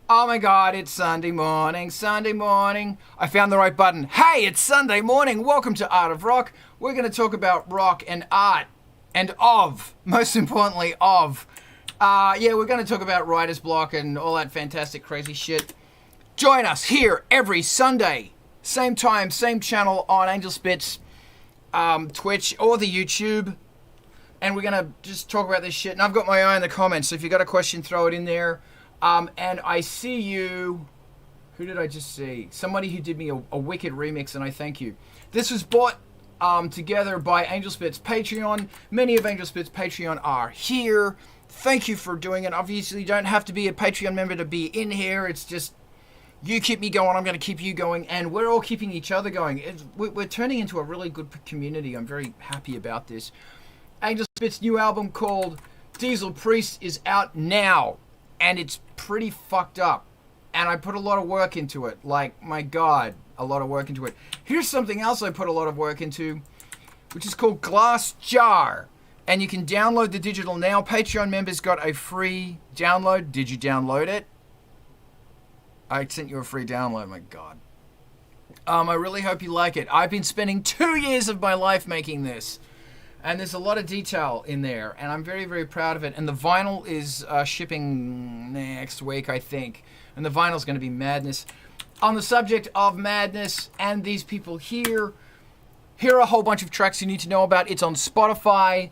Oh my god, it's Sunday morning, Sunday morning. I found the right button. Hey, it's Sunday morning. Welcome to Art of Rock. We're going to talk about rock and art and most importantly, we're going to talk about writer's block and all that fantastic crazy shit. Join us here every Sunday. Same time, same channel on ANGELSPIT's Twitch or the YouTube. And we're going to just talk about this shit. And I've got my eye in the comments, so if you got a question, throw it in there. And I see you... Who did I just see? Somebody who did me a wicked remix, and I thank you. This was bought together by ANGELSPIT's Patreon. Many of ANGELSPIT's Patreon are here. Thank you for doing it. Obviously, you don't have to be a Patreon member to be in here. It's just... You keep me going, I'm going to keep you going, and we're all keeping each other going. We're turning into a really good community. I'm very happy about this. ANGELSPIT's new album called Diesel Priest is out now, and it's pretty fucked up. And I put a lot of work into it. Like, my God, a lot of work into it. Here's something else I put a lot of work into, which is called Glass Jar. And you can download the digital now. Patreon members got a free download. Did you download it? I sent you a free download, my God. I really hope you like it. I've been spending 2 years of my life making this. And there's a lot of detail in there. And I'm very, very proud of it. And the vinyl is shipping next week, I think. And the vinyl's going to be madness. On the subject of madness and these people here are a whole bunch of tracks you need to know about. It's on Spotify.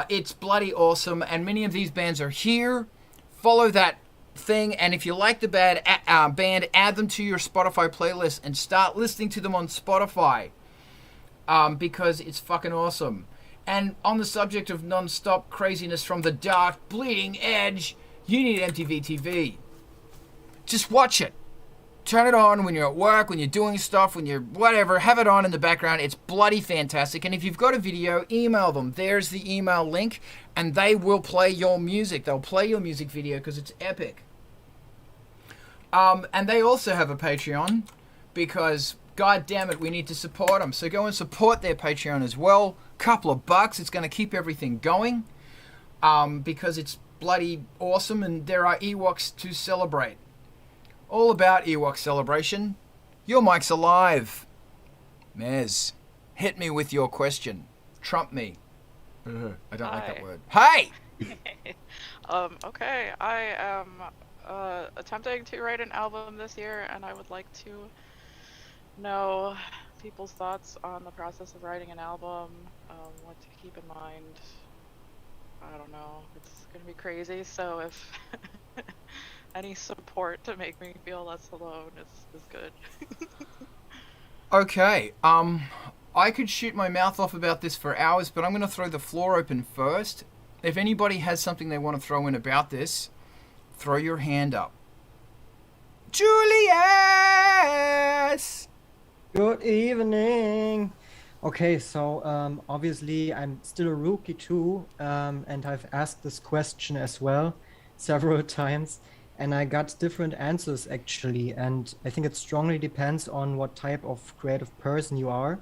It's bloody awesome. And many of these bands are here. Follow that thing, and if you like the band, add them to your Spotify playlist and start listening to them on Spotify, because it's fucking awesome. And on the subject of non-stop craziness from the dark, bleeding edge, you need MTV TV. Just watch it. Turn it on when you're at work, when you're doing stuff, when you're whatever. Have it on in the background. It's bloody fantastic. And if you've got a video, email them. There's the email link, and they will play your music. They'll play your music video because it's epic. And they also have a Patreon because, God damn it, we need to support them. So go and support their Patreon as well. Couple of bucks. It's going to keep everything going because it's bloody awesome, and there are Ewoks to celebrate. All about Ewok celebration. Your mic's alive. Mez, hit me with your question. Trump me. I don't like that word. Hey! Okay, I am attempting to write an album this year, and I would like to know people's thoughts on the process of writing an album, what to keep in mind. I don't know, it's gonna be crazy, so if any support to make me feel less alone is good. Okay, I could shoot my mouth off about this for hours, but I'm going to throw the floor open first. If anybody has something they want to throw in about this, throw your hand up. Julius! Good evening! Okay, so obviously I'm still a rookie too, and I've asked this question as well several times. And I got different answers actually, and I think it strongly depends on what type of creative person you are.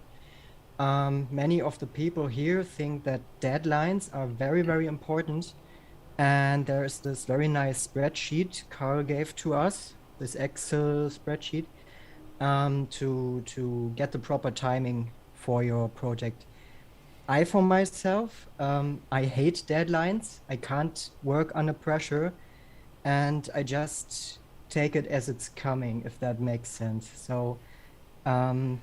Many of the people here think that deadlines are very, very important. And there's this very nice spreadsheet Carl gave to us, this Excel spreadsheet, to get the proper timing for your project. I, for myself, I hate deadlines. I can't work under pressure. And I just take it as it's coming, if that makes sense. So I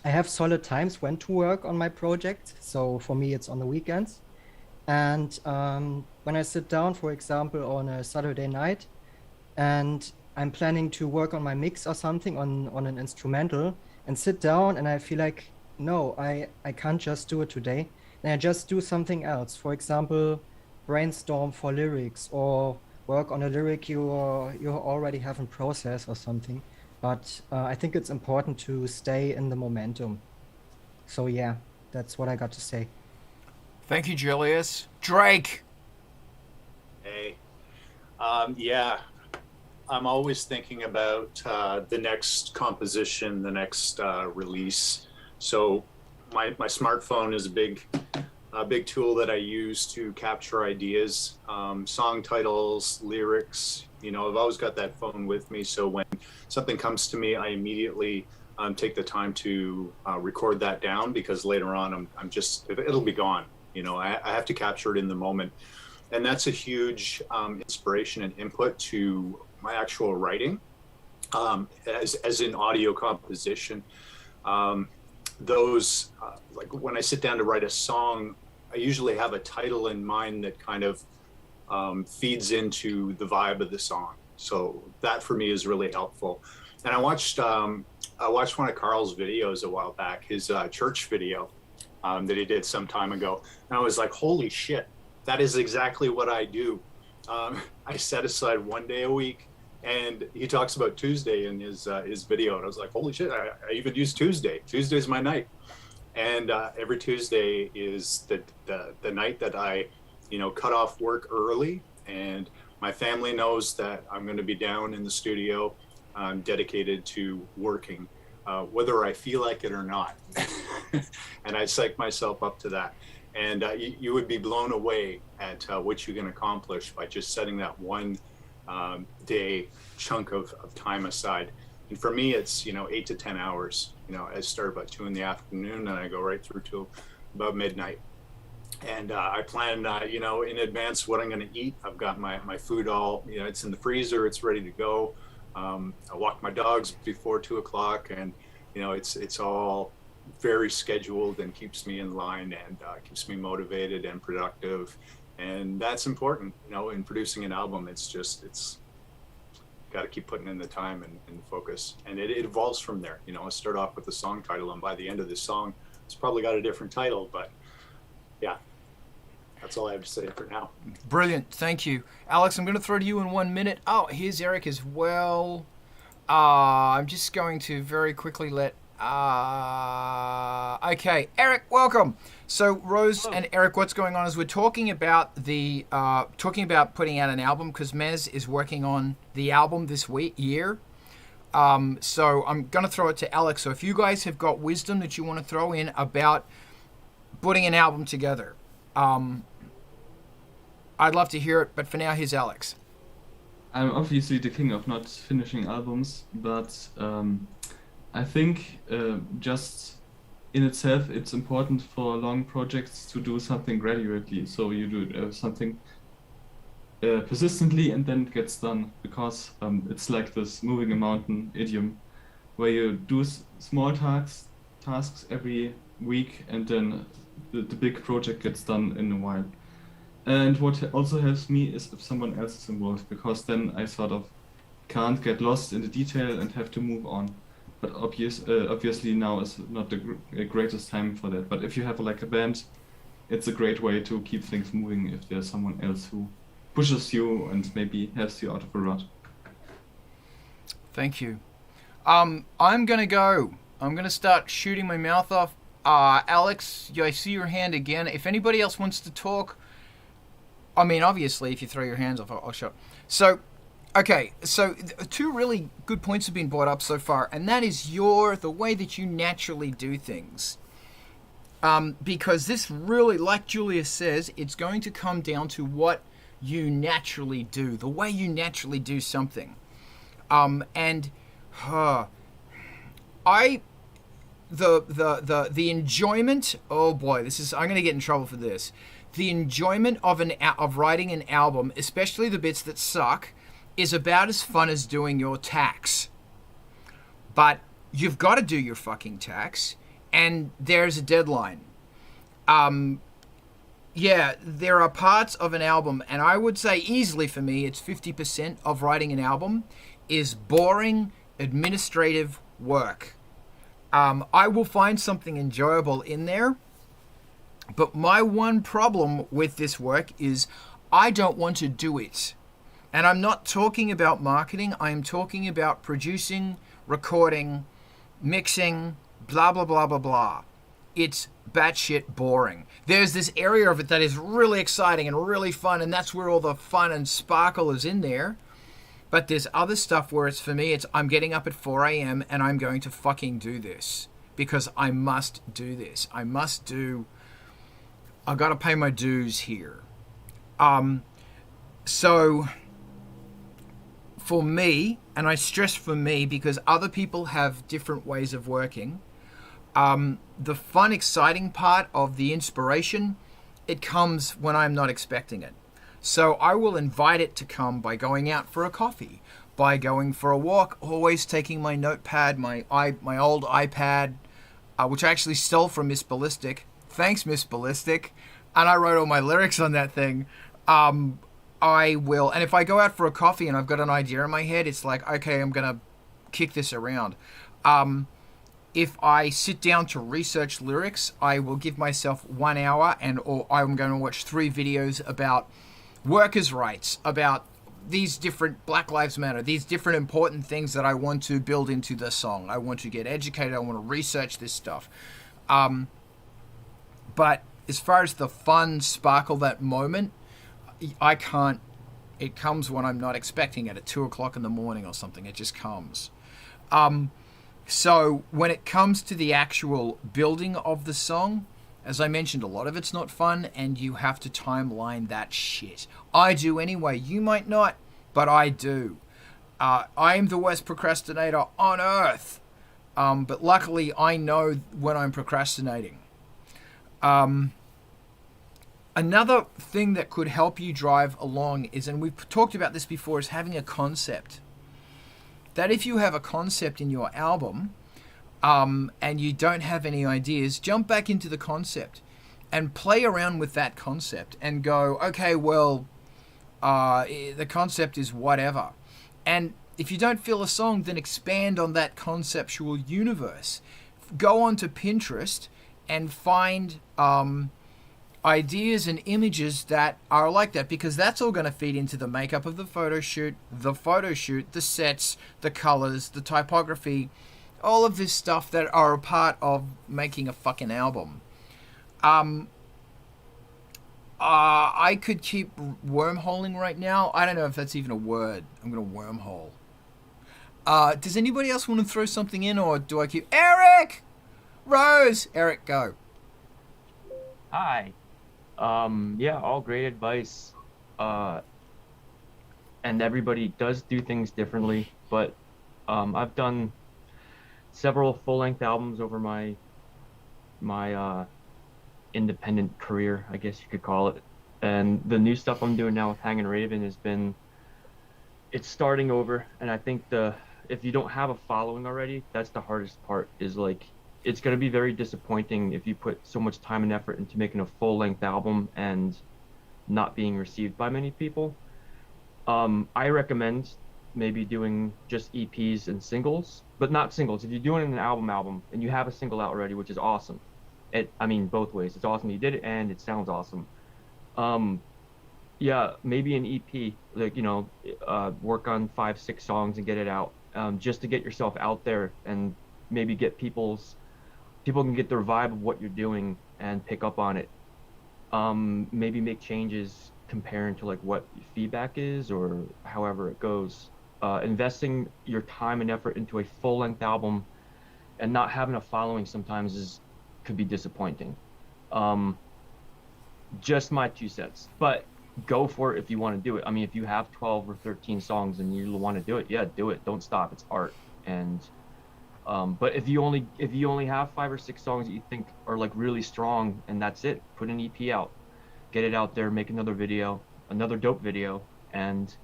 have solid times when to work on my project. So for me, it's on the weekends. And when I sit down, for example, on a Saturday night, and I'm planning to work on my mix or something on an instrumental, and sit down and I feel like, no, I can't just do it today. And I just do something else. For example, brainstorm for lyrics or work on a lyric you already have in process or something. But I think it's important to stay in the momentum. So yeah, that's what I got to say. Thank you, Julius. Drake! Hey. Yeah, I'm always thinking about the next composition, the next release. So my smartphone is a big tool that I use to capture ideas, song titles, lyrics, You know, I've always got that phone with me. So when something comes to me, I immediately take the time to record that down, because later on it'll be gone. You know, I have to capture it in the moment. And that's a huge inspiration and input to my actual writing, as in audio composition. Like when I sit down to write a song, I usually have a title in mind that kind of feeds into the vibe of the song. So that for me is really helpful. And I watched one of Carl's videos a while back, his church video that he did some time ago. And I was like, holy shit, that is exactly what I do. I set aside one day a week, and he talks about Tuesday in his video. And I was like, holy shit, I even use Tuesday. Tuesday's my night. And every Tuesday is the night that I, cut off work early, and my family knows that I'm going to be down in the studio, dedicated to working, whether I feel like it or not. And I psych myself up to that. And you would be blown away at what you can accomplish by just setting that one day chunk of time aside. And for me, it's 8 to 10 hours. I start about 2 p.m. and I go right through till about midnight. And I plan, in advance what I'm going to eat. I've got my food all, it's in the freezer, it's ready to go. I walk my dogs before 2 o'clock, and it's all very scheduled and keeps me in line, and keeps me motivated and productive. And that's important, in producing an album. It's got to keep putting in the time and focus, and it evolves from there. I start off with the song title, and by the end of this song, it's probably got a different title, but yeah, that's all I have to say for now. Brilliant. Thank you. Alex, I'm going to throw to you in 1 minute. Oh, here's Eric as well. I'm just going to very quickly let... okay, Eric, welcome. So Rose and Eric, what's going on is we're talking about putting out an album, because Mez is working on the album this year. So I'm going to throw it to Alex. So if you guys have got wisdom that you want to throw in about putting an album together, I'd love to hear it, but for now, here's Alex. I'm obviously the king of not finishing albums, but I think just in itself, it's important for long projects to do something gradually. So you do something persistently, and then it gets done, because it's like this moving a mountain idiom, where you do small tasks every week, and then the big project gets done in a while. And what also helps me is if someone else is involved, because then I sort of can't get lost in the detail and have to move on. But obviously now is not the greatest time for that. But if you have like a band, it's a great way to keep things moving if there's someone else who pushes you and maybe helps you out of a rut. Thank you. I'm gonna start shooting my mouth off. Alex, I see your hand again. If anybody else wants to talk, I mean, obviously, if you throw your hands off, I'll shut. So, okay, so 2 really good points have been brought up so far, and that is the way that you naturally do things. Because this really, like Julia says, it's going to come down to what you naturally do, the way you naturally do something. The enjoyment, oh boy, I'm going to get in trouble for this. The enjoyment of writing an album, especially the bits that suck, is about as fun as doing your tax. But you've got to do your fucking tax, and there's a deadline. Yeah, there are parts of an album, and I would say easily for me, it's 50% of writing an album is boring administrative work. I will find something enjoyable in there, but my one problem with this work is I don't want to do it. And I'm not talking about marketing, I am talking about producing, recording, mixing, blah, blah, blah, blah, blah. It's batshit boring. There's this area of it that is really exciting and really fun, and that's where all the fun and sparkle is in there. But there's other stuff where it's, for me, I'm getting up at 4 a.m. and I'm going to fucking do this. Because I must do this. I've got to pay my dues here. So for me, and I stress for me because other people have different ways of working, the fun, exciting part of the inspiration, it comes when I'm not expecting it. So I will invite it to come by going out for a coffee, by going for a walk, always taking my notepad, my old iPad, which I actually stole from Miss Ballistic. Thanks, Miss Ballistic. And I wrote all my lyrics on that thing. I will, and if I go out for a coffee and I've got an idea in my head, it's like, okay, I'm going to kick this around. If I sit down to research lyrics, I will give myself 1 hour or I'm going to watch 3 videos about workers' rights, about these different Black Lives Matter, these different important things that I want to build into the song. I want to get educated. I want to research this stuff. But as far as the fun sparkle, that moment, I can't. It comes when I'm not expecting it, at 2 o'clock in the morning or something. It just comes. So when it comes to the actual building of the song, as I mentioned, a lot of it's not fun, and you have to timeline that shit. I do anyway. You might not, but I do. I am the worst procrastinator on earth. But luckily, I know when I'm procrastinating. Another thing that could help you drive along is, and we've talked about this before, is having a concept. That if you have a concept in your album, and you don't have any ideas, jump back into the concept and play around with that concept and go, okay, well, the concept is whatever. And if you don't feel a song, then expand on that conceptual universe. Go onto Pinterest and find ideas and images that are like that, because that's all going to feed into the makeup of the photo shoot, the sets, the colors, the typography, all of this stuff that are a part of making a fucking album. I could keep wormholing right now. I don't know if that's even a word. I'm going to wormhole. Does anybody else want to throw something in, or do I keep... Eric! Rose! Eric, go. Hi. Yeah, all great advice. And everybody does do things differently, but I've done several full-length albums over my independent career, I guess you could call it. And the new stuff I'm doing now with Hangin' Raven it's starting over. And I think if you don't have a following already, that's the hardest part, is like, it's going to be very disappointing if you put so much time and effort into making a full-length album and not being received by many people. I recommend maybe doing just EPs and singles, but not singles. If you're doing an album and you have a single out already, which is awesome. I mean, both ways. It's awesome you did it, and it sounds awesome. Yeah, maybe an EP, like, work on 5-6 songs and get it out, just to get yourself out there and maybe get people can get their vibe of what you're doing and pick up on it. Maybe make changes comparing to like what feedback is, or however it goes. Investing your time and effort into a full-length album and not having a following sometimes could be disappointing. Just my 2 cents, but go for it if you want to do it. I mean, if you have 12 or 13 songs and you want to do it, yeah, do it. Don't stop. It's art. And but if you only have 5 or 6 songs that you think are like really strong, and that's it, put an EP out, get it out there, make another dope video, and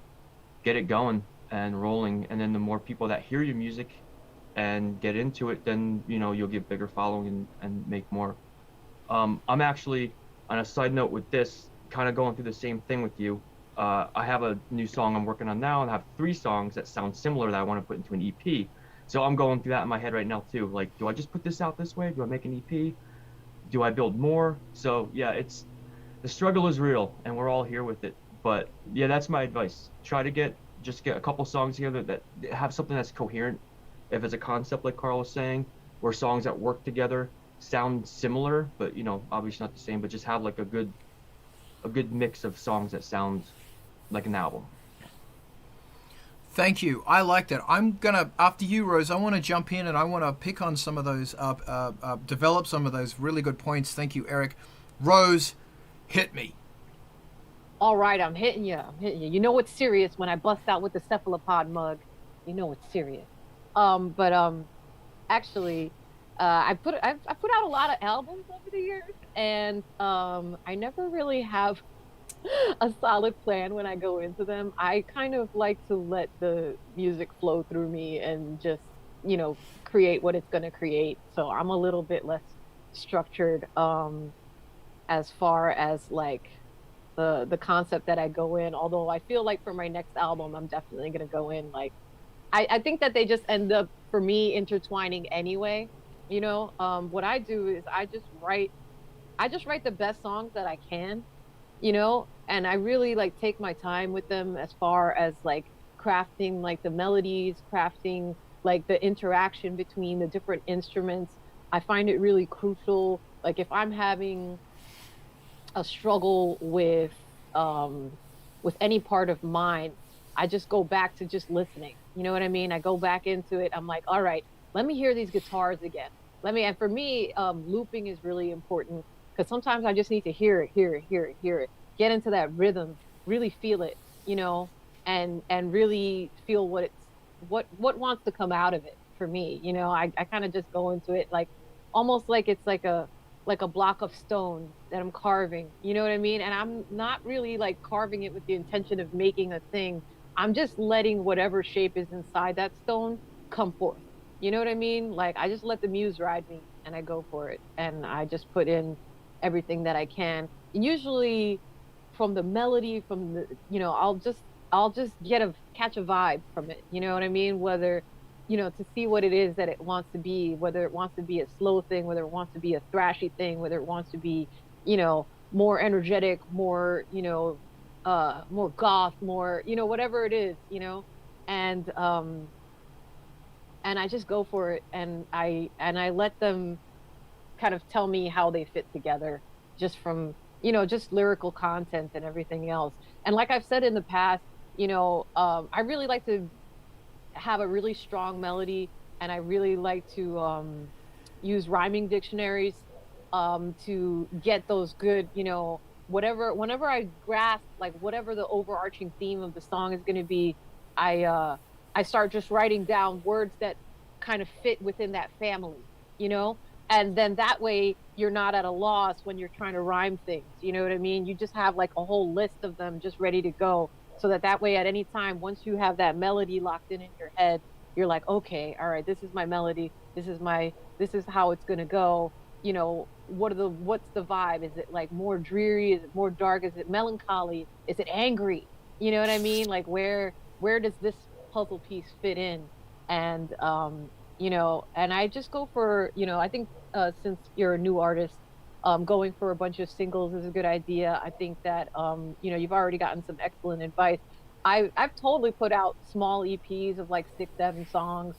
get it going and rolling. And then the more people that hear your music and get into it, then you'll get bigger following and make more. I'm actually, on a side note with this, kind of going through the same thing with you. I have a new song I'm working on now, and I have 3 songs that sound similar that I want to put into an EP. So I'm going through that in my head right now too. Like, do I just put this out this way? Do I make an EP? Do I build more? So yeah, the struggle is real, and we're all here with it. But yeah, that's my advice. Try to just get a couple songs together that have something that's coherent. If it's a concept like Carl was saying, where songs that work together sound similar, but obviously not the same, but just have like a good mix of songs that sound like an album. Thank you. I like that. I'm gonna, after you, Rose, I want to jump in and I want to pick on some of those, develop some of those really good points. Thank you, Eric. Rose, hit me. all right, I'm hitting you. You know it's serious when I bust out with the cephalopod mug. You know it's serious. But actually, I put out a lot of albums over the years, and I never really have a solid plan when I go into them. I kind of like to let the music flow through me and just, create what it's going to create. So I'm a little bit less structured as far as like the concept that I go in. Although I feel like for my next album, I'm definitely going to go in like, I think that they just end up for me intertwining anyway. What I do is I just write the best songs that I can, and I really like take my time with them as far as like crafting like the melodies, crafting like the interaction between the different instruments. I find it really crucial. Like if I'm having a struggle with any part of mine, I just go back to just listening. You know what I mean? I go back into it. I'm like, all right, let me hear these guitars again. And for me, looping is really important because sometimes I just need to hear it, get into that rhythm, really feel it, and really feel what wants to come out of it for me. I kind of just go into it like almost like it's like a block of stone that I'm carving, you know what I mean? And I'm not really like carving it with the intention of making a thing. I'm just letting whatever shape is inside that stone come forth. You know what I mean? Like I just let the muse ride me and I go for it. And I just put in everything that I can. And usually from the melody, from the, I'll just catch a vibe from it. You know what I mean? Whether, to see what it is that it wants to be, whether it wants to be a slow thing, whether it wants to be a thrashy thing, whether it wants to be, more energetic, more, more goth, more, whatever it is, and I just go for it, and I let them kind of tell me how they fit together, just from just lyrical content and everything else. And like I've said in the past, I really like to have a really strong melody, and I really like to use rhyming dictionaries to get those good, whenever I grasp like whatever the overarching theme of the song is going to be, I start just writing down words that kind of fit within that family, and then that way you're not at a loss when you're trying to rhyme things. You know what I mean? You just have like a whole list of them just ready to go, so that way at any time, once you have that melody locked in your head, you're like, okay, all right, this is my melody. This is how it's going to go. What's the vibe? Is it like more dreary? Is it more dark? Is it melancholy? Is it angry? You know what I mean? Like where does this puzzle piece fit in? And and I just go for, I think since you're a new artist, going for a bunch of singles is a good idea. I think that you've already gotten some excellent advice. I've totally put out small EPs of like 6-7 songs,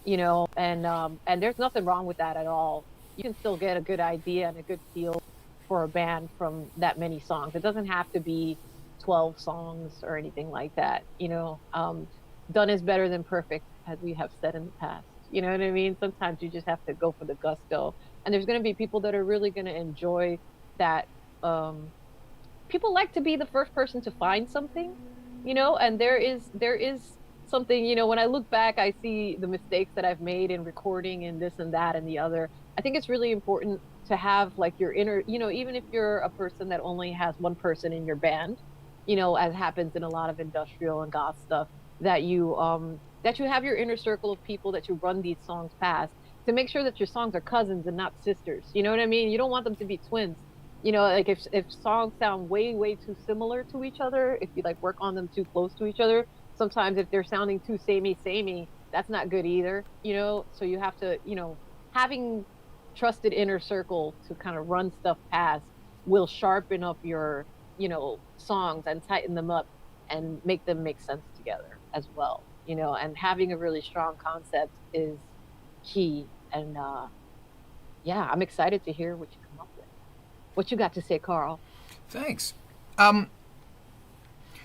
and there's nothing wrong with that at all. You can still get a good idea and a good feel for a band from that many songs. It doesn't have to be 12 songs or anything like that. Done is better than perfect, as we have said in the past. You know what I mean? Sometimes you just have to go for the gusto. And there's going to be people that are really going to enjoy that. People like to be the first person to find something, and there is something, when I look back, I see the mistakes that I've made in recording and this and that and the other. I think it's really important to have like your inner, even if you're a person that only has one person in your band, as happens in a lot of industrial and goth stuff, that you have your inner circle of people that you run these songs past, to make sure that your songs are cousins and not sisters. You know what I mean? You don't want them to be twins. Like if songs sound way too similar to each other, if you like work on them too close to each other, sometimes if they're sounding too samey, that's not good either. So you have to, having trusted inner circle to kind of run stuff past will sharpen up your, songs and tighten them up and make them make sense together as well. And having a really strong concept is key. And I'm excited to hear what you come up with. What you got to say, Carl? Thanks.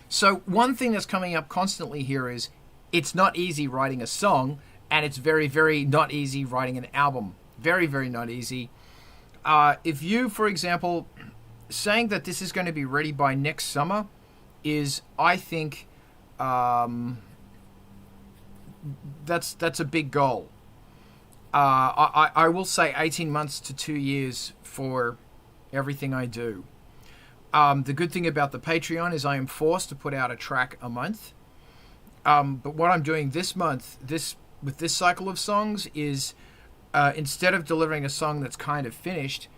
So one thing that's coming up constantly here is it's not easy writing a song, and it's very, very not easy writing an album. Very, very not easy. If you, for example, saying that this is going to be ready by next summer, is I think that's a big goal. I will say 18 months to 2 years for everything I do. The good thing about the Patreon is I am forced to put out a track a month. But what I'm doing this month, with this cycle of songs, is instead of delivering a song that's kind of finished,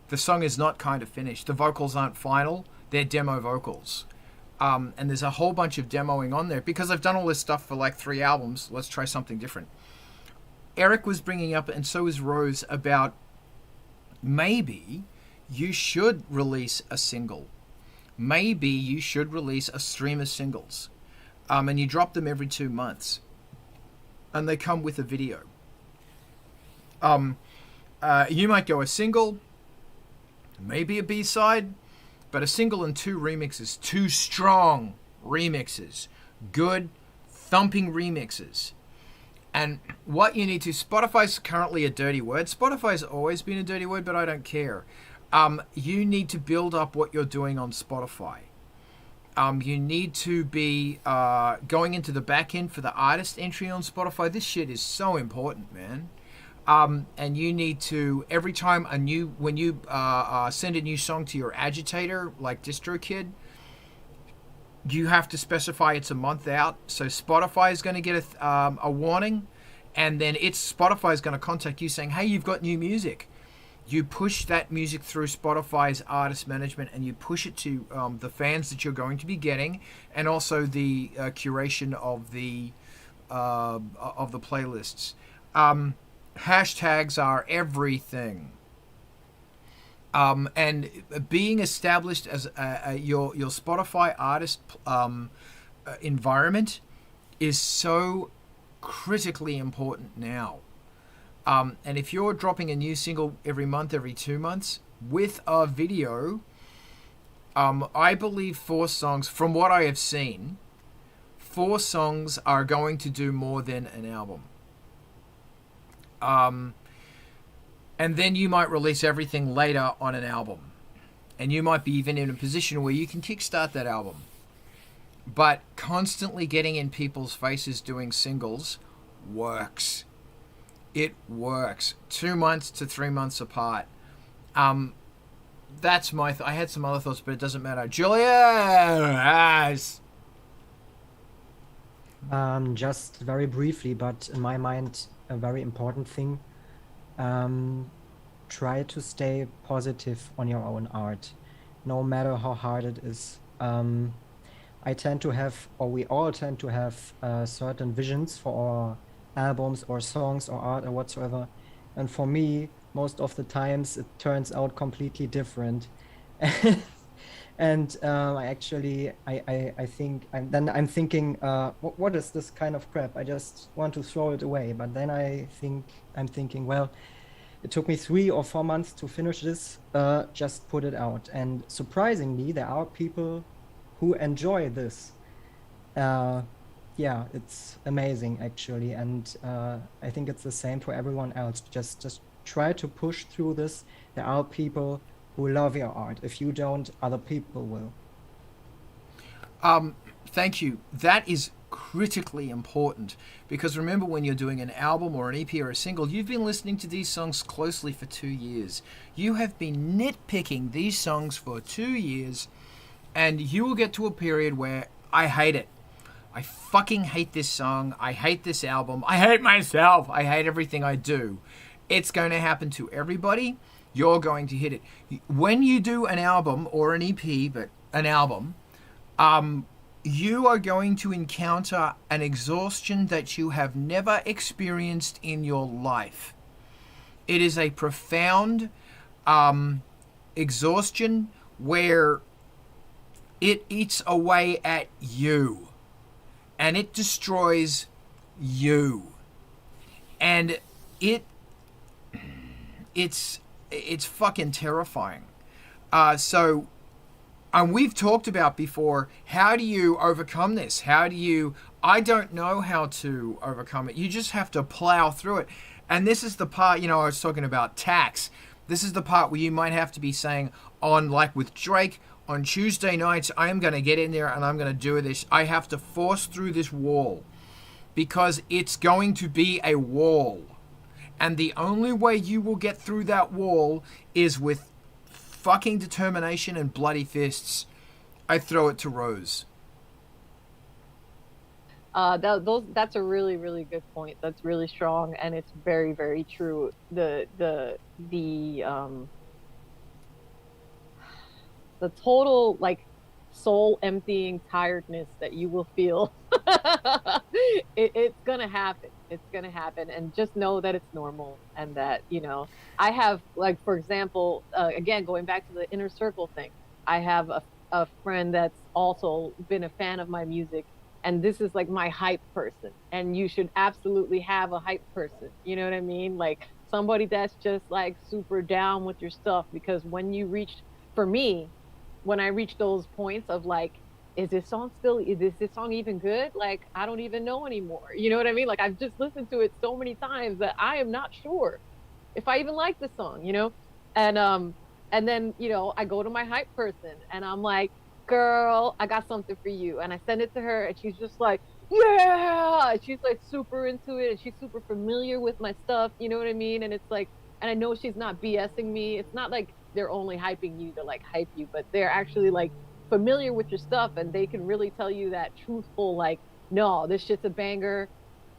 the song is not kind of finished. The vocals aren't final, they're demo vocals. And there's a whole bunch of demoing on there. Because I've done all this stuff for like 3 albums, let's try something different. Eric was bringing up, and so is Rose, about maybe you should release a single. Maybe you should release a stream of singles. And you drop them every 2 months. And they come with a video. You might go a single, maybe a B-side, but a single and 2 remixes, 2 strong remixes, good thumping remixes. And what you need to, Spotify's currently a dirty word. Spotify's always been a dirty word, but I don't care. You need to build up what you're doing on Spotify. You need to be going into the back end for the artist entry on Spotify. This shit is so important, man. And you need to, every time when you send a new song to your agitator, like DistroKid, you have to specify it's a month out. So Spotify is going to get a warning, and then Spotify is going to contact you saying, hey, you've got new music. You push that music through Spotify's artist management, and you push it to the fans that you're going to be getting, and also the curation of the playlists. Hashtags are everything. And being established as your Spotify artist environment is so critically important now. And if you're dropping a new single every month, every 2 months, with a video, I believe 4 songs, from what I have seen, 4 songs are going to do more than an album. And then you might release everything later on an album. And you might be even in a position where you can kickstart that album. But constantly getting in people's faces doing singles works. It works. 2 months to 3 months apart. That's my... I had some other thoughts, but it doesn't matter. Julia! Just very briefly, but in my mind, a very important thing. Try to stay positive on your own art, no matter how hard it is. I tend to have, or we all tend to have, certain visions for our albums or songs or art or whatsoever. And for me, most of the times it turns out completely different. And I think, I'm thinking, what is this kind of crap? I just want to throw it away. But then I'm thinking, well, it took me 3 or 4 months to finish this, just put it out. And surprisingly, there are people who enjoy this. Yeah, it's amazing actually. And I think it's the same for everyone else. Just try to push through this. There are people who love your art. If you don't, other people will. Thank you. That is critically important, because remember, when you're doing an album or an EP or a single, you've been listening to these songs closely for 2 years. You have been nitpicking these songs for 2 years, and you will get to a period where I hate it. I fucking hate this song. I hate this album. I hate myself. I hate everything I do. It's going to happen to everybody. You're going to hit it. When you do an album or an EP, but an album, you are going to encounter an exhaustion that you have never experienced in your life. It is a profound exhaustion where it eats away at you and it destroys you. And it's fucking terrifying. And we've talked about before, how do you overcome this? I don't know how to overcome it. You just have to plow through it. And this is the part, I was talking about tax. This is the part where you might have to be saying, on, like with Drake, on Tuesday nights, I am going to get in there and I'm going to do this. I have to force through this wall because it's going to be a wall. And the only way you will get through that wall is with fucking determination and bloody fists. I throw it to Rose. That's a really, really good point. That's really strong, and it's very, very true. The total, like, soul emptying tiredness that you will feel, it's gonna happen. It's gonna happen, and just know that it's normal, and that, you know, I have, like, for example, again, going back to the inner circle thing, I have a friend that's also been a fan of my music, and this is like my hype person, and you should absolutely have a hype person, you know what I mean? Like, somebody that's just like super down with your stuff, because when you reach, for me, when I reach those points of like, is this song even good? Like, I don't even know anymore. You know what I mean? Like, I've just listened to it so many times that I am not sure if I even like the song, you know? And then, you know, I go to my hype person and I'm like, girl, I got something for you. And I send it to her and she's just like, yeah, and she's like super into it and she's super familiar with my stuff. You know what I mean? And it's like, and I know she's not BSing me. It's not like they're only hyping you to like hype you, but they're actually like familiar with your stuff and they can really tell you that truthful, like, no, this shit's a banger.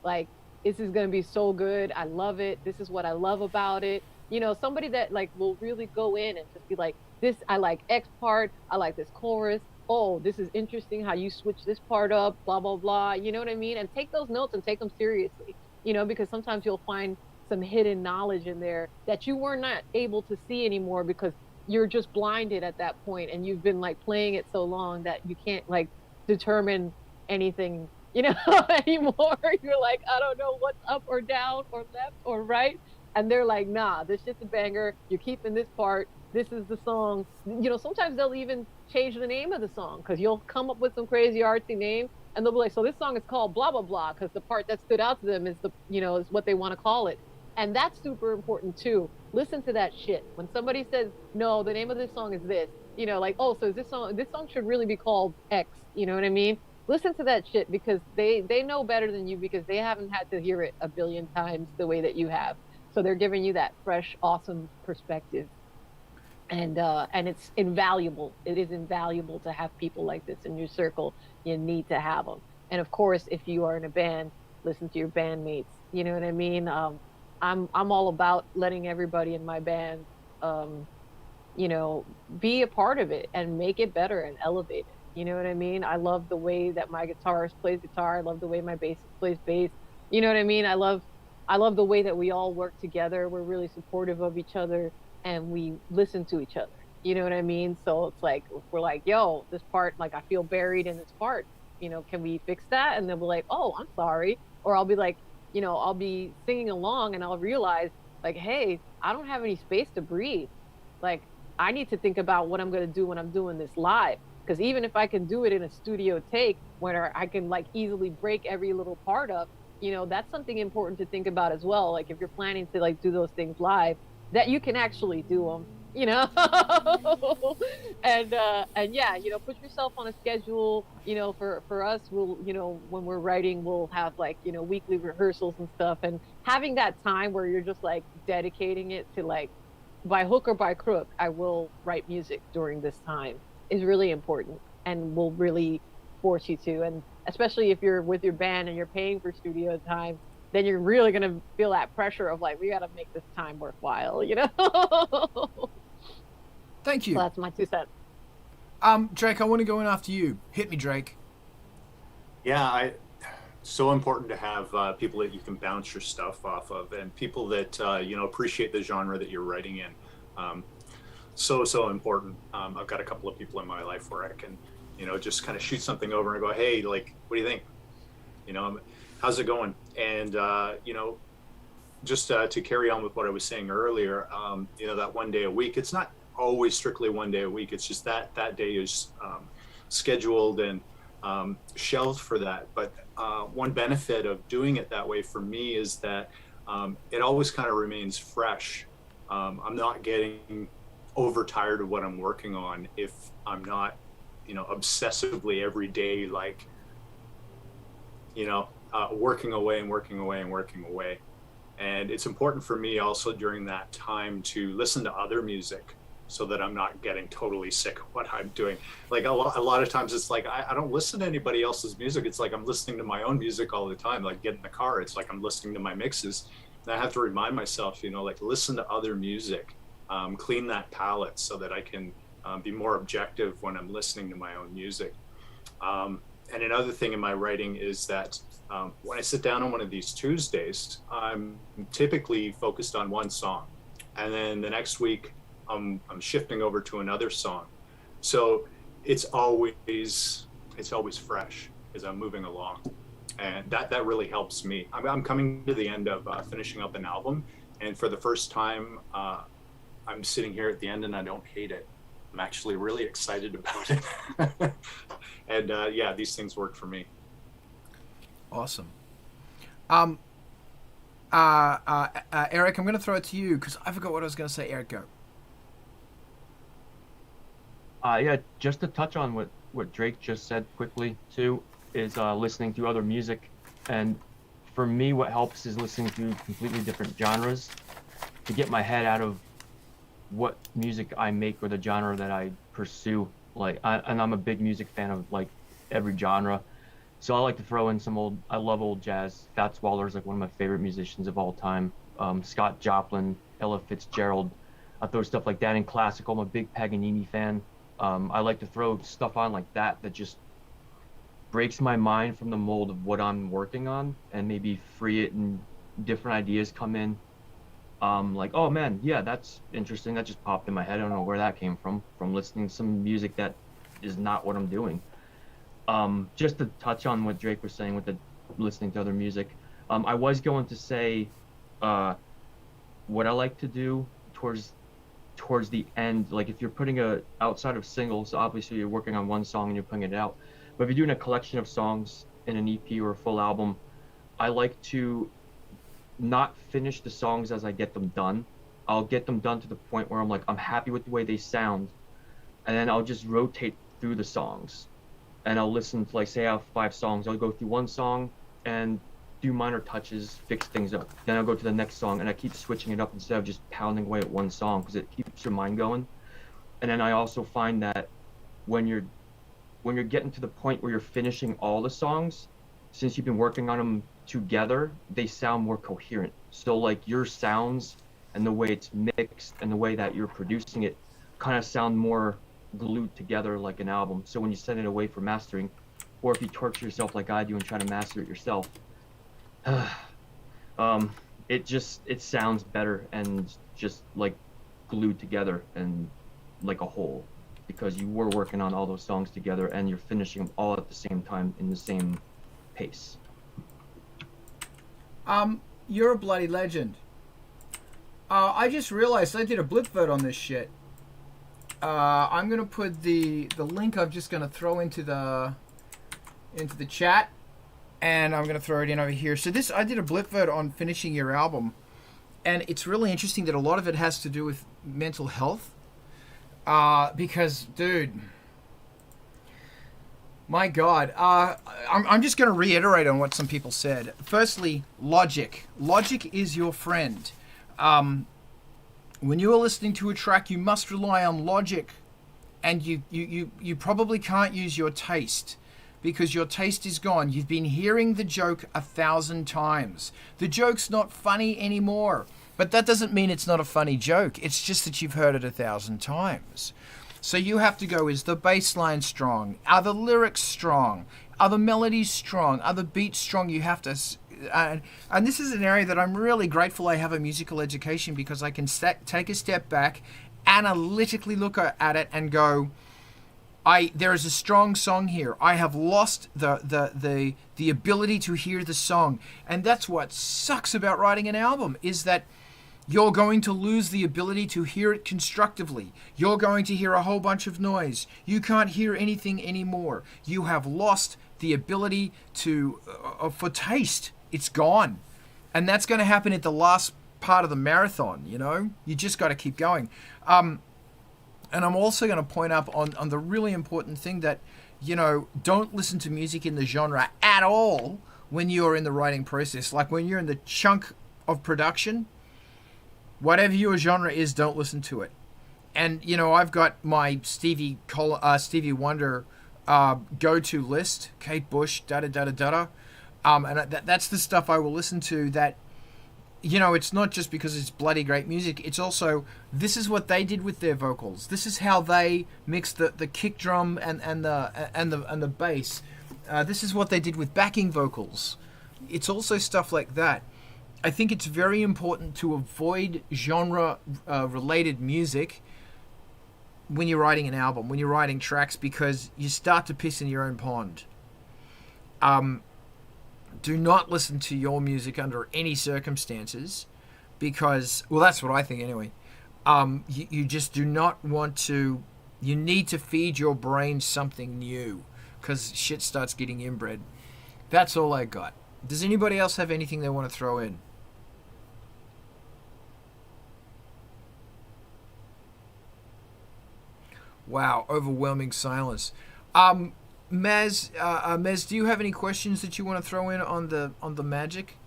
Like, this is going to be so good. I love it. This is what I love about it. You know, somebody that like will really go in and just be like, this, I like X part. I like this chorus. Oh, this is interesting how you switch this part up, blah, blah, blah. You know what I mean? And take those notes and take them seriously, you know, because sometimes you'll find some hidden knowledge in there that you were not able to see anymore because you're just blinded at that point and you've been like playing it so long that you can't like determine anything, you know, anymore. You're like, I don't know what's up or down or left or right. And they're like, nah, this shit's a banger. You're keeping this part. This is the song. You know, sometimes they'll even change the name of the song because you'll come up with some crazy artsy name and they'll be like, so this song is called blah, blah, blah, because the part that stood out to them is the, you know, is what they want to call it. And that's super important too. Listen to that shit. When somebody says, no, the name of this song is this, you know, like, oh, so this song should really be called X, you know what I mean? Listen to that shit because they know better than you because they haven't had to hear it a billion times the way that you have. So they're giving you that fresh, awesome perspective. And it's invaluable. It is invaluable to have people like this in your circle. You need to have them. And of course, if you are in a band, listen to your bandmates. You know what I mean? I'm all about letting everybody in my band, you know, be a part of it and make it better and elevate it. You know what I mean? I love the way that my guitarist plays guitar. I love the way my bassist plays bass. You know what I mean? I love the way that we all work together. We're really supportive of each other and we listen to each other. You know what I mean? So it's like, we're like, yo, this part, like, I feel buried in this part. You know, can we fix that? And they'll be like, oh, I'm sorry. Or I'll be like, you know, I'll be singing along and I'll realize, like, hey, I don't have any space to breathe. Like, I need to think about what I'm going to do when I'm doing this live. Because even if I can do it in a studio take where I can, like, easily break every little part up, you know, that's something important to think about as well. Like, if you're planning to, like, do those things live, that you can actually do them, you know? and yeah, you know, put yourself on a schedule. You know, for us, we'll, you know, when we're writing, we'll have, like, you know, weekly rehearsals and stuff, and having that time where you're just like dedicating it to, like, by hook or by crook, I will write music during this time is really important and will really force you to. And especially if you're with your band and you're paying for studio time, then you're really going to feel that pressure of, like, we got to make this time worthwhile, you know? Thank you. So that's my 2 cents. Drake, I want to go in after you. Hit me, Drake. Yeah, so important to have people that you can bounce your stuff off of and people that, you know, appreciate the genre that you're writing in. So important. I've got a couple of people in my life where I can, you know, just kind of shoot something over and go, hey, like, what do you think? You know, how's it going? And, you know, just to carry on with what I was saying earlier, you know, that one day a week, it's not always strictly one day a week. It's just that day is scheduled and shelved for that. But one benefit of doing it that way for me is that it always kind of remains fresh. I'm not getting overtired of what I'm working on if I'm not, obsessively every day, like, working away and working away and working away. And it's important for me also during that time to listen to other music so that I'm not getting totally sick of what I'm doing. Like a lot of times it's like, I don't listen to anybody else's music. It's like I'm listening to my own music all the time. Like get in the car, it's like I'm listening to my mixes. And I have to remind myself, like listen to other music, clean that palette so that I can be more objective when I'm listening to my own music. And another thing in my writing is that when I sit down on one of these Tuesdays, I'm typically focused on one song. And then the next week, I'm shifting over to another song. So it's always fresh as I'm moving along. And that really helps me. I'm coming to the end of finishing up an album. And for the first time, I'm sitting here at the end and I don't hate it. I'm actually really excited about it. And yeah, these things work for me. Awesome. Eric, I'm going to throw it to you because I forgot what I was going to say. Eric, go. Yeah, just to touch on what Drake just said quickly too, is listening to other music. And for me, what helps is listening to completely different genres to get my head out of what music I make or the genre that I pursue. And I'm a big music fan of like every genre. So I like to throw in I love old jazz. Fats Waller's like one of my favorite musicians of all time. Scott Joplin, Ella Fitzgerald. I throw stuff like that in classical. I'm a big Paganini fan. I like to throw stuff on like that just breaks my mind from the mold of what I'm working on and maybe free it and different ideas come in. Like, oh man, yeah, that's interesting. That just popped in my head. I don't know where that came from listening to some music that is not what I'm doing. Just to touch on what Drake was saying with the listening to other music, I was going to say what I like to do towards the end, like if you're putting outside of singles, obviously you're working on one song and you're putting it out. But if you're doing a collection of songs in an EP or a full album, I like to not finish the songs as I get them done. I'll get them done to the point where I'm happy with the way they sound, and then I'll just rotate through the songs. And I'll listen to, like, say I have 5 songs, I'll go through one song and do minor touches, fix things up. Then I'll go to the next song and I keep switching it up instead of just pounding away at one song because it keeps your mind going. And then I also find that when you're getting to the point where you're finishing all the songs, since you've been working on them together, they sound more coherent. So like your sounds and the way it's mixed and the way that you're producing it kind of sound more glued together like an album. So when you send it away for mastering, or if you torture yourself like I do and try to master it yourself, it sounds better and just like glued together and like a whole, because you were working on all those songs together and you're finishing them all at the same time in the same pace. You're a bloody legend. I just realized I did a blipvert on this shit. I'm gonna put the link. I'm just gonna throw into the chat, and I'm gonna throw it in over here. So I did a blipvert on finishing your album, and it's really interesting that a lot of it has to do with mental health. Because, dude, my God, I'm just going to reiterate on what some people said. Firstly, logic. Logic is your friend. When you are listening to a track, you must rely on logic, and you probably can't use your taste because your taste is gone. You've been hearing the joke 1,000 times. The joke's not funny anymore, but that doesn't mean it's not a funny joke. It's just that you've heard it 1,000 times. So you have to go, is the bass line strong? Are the lyrics strong? Are the melodies strong? Are the beats strong? You have to... and this is an area that I'm really grateful I have a musical education, because I can take a step back, analytically look at it and go, there is a strong song here. I have lost the ability to hear the song. And that's what sucks about writing an album, is that you're going to lose the ability to hear it constructively. You're going to hear a whole bunch of noise. You can't hear anything anymore. You have lost the ability for taste. It's gone. And that's going to happen at the last part of the marathon, you know? You just got to keep going. And I'm also going to point up on the really important thing that, you know, don't listen to music in the genre at all when you're in the writing process. Like when you're in the chunk of production, whatever your genre is, don't listen to it. And, you know, I've got my Stevie Wonder go-to list, Kate Bush, da-da-da-da-da. And that's the stuff I will listen to that, you know, it's not just because it's bloody great music. It's also, this is what they did with their vocals. This is how they mixed the kick drum and the bass. This is what they did with backing vocals. It's also stuff like that. I think it's very important to avoid genre related music when you're writing an album, when you're writing tracks, because you start to piss in your own pond. Do not listen to your music under any circumstances, because, well, that's what I think anyway. You just do not want to. You need to feed your brain something new, because shit starts getting inbred. That's all I got. Does anybody else have anything they want to throw in? Wow, overwhelming silence. Mez, do you have any questions that you want to throw in on the magic?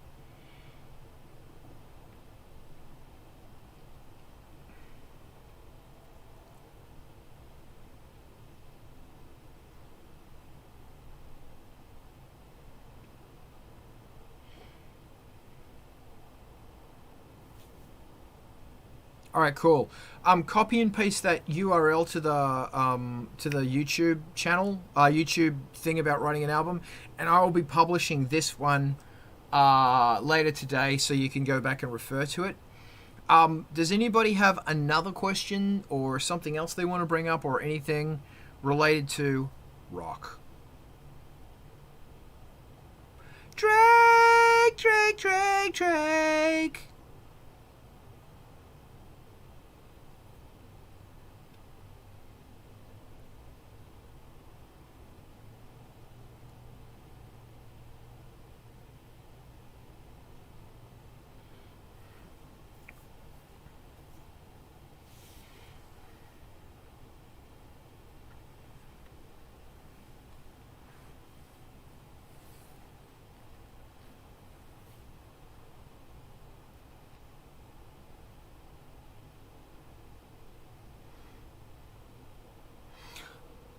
All right, cool. Copy and paste that URL to the YouTube channel, YouTube thing about writing an album, and I will be publishing this one later today, so you can go back and refer to it. Does anybody have another question or something else they want to bring up, or anything related to rock? Drake.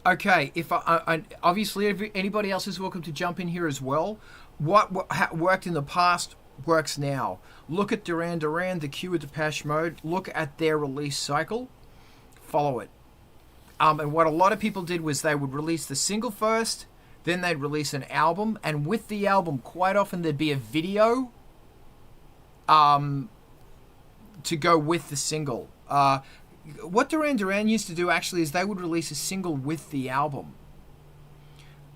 Okay, if I obviously anybody else is welcome to jump in here as well. What worked in the past works now. Look at Duran Duran, The Cure, Depeche Mode. Look at their release cycle. Follow it. And what a lot of people did was they would release the single first, then they'd release an album, and with the album, quite often there'd be a video to go with the single. What Duran Duran used to do actually is they would release a single with the album,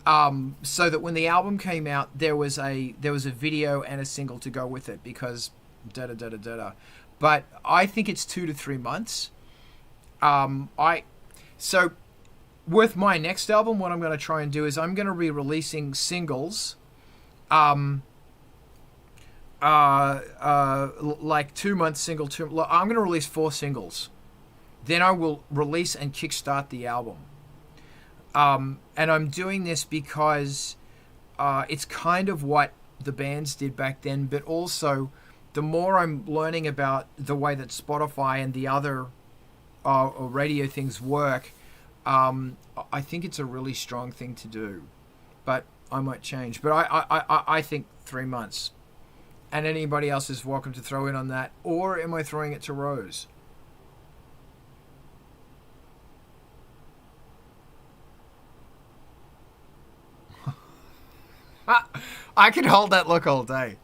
so that when the album came out, there was a video and a single to go with it, because da-da-da-da-da-da. But I think it's 2 to 3 months. So with my next album, what I'm going to try and do is I'm going to be releasing singles, like 2 months single. I'm going to release 4 singles. Then I will release and kickstart the album. And I'm doing this because it's kind of what the bands did back then, but also the more I'm learning about the way that Spotify and the other or radio things work, I think it's a really strong thing to do. But I might change. But I think 3 months. And anybody else is welcome to throw in on that. Or am I throwing it to Rose? I could hold that look all day.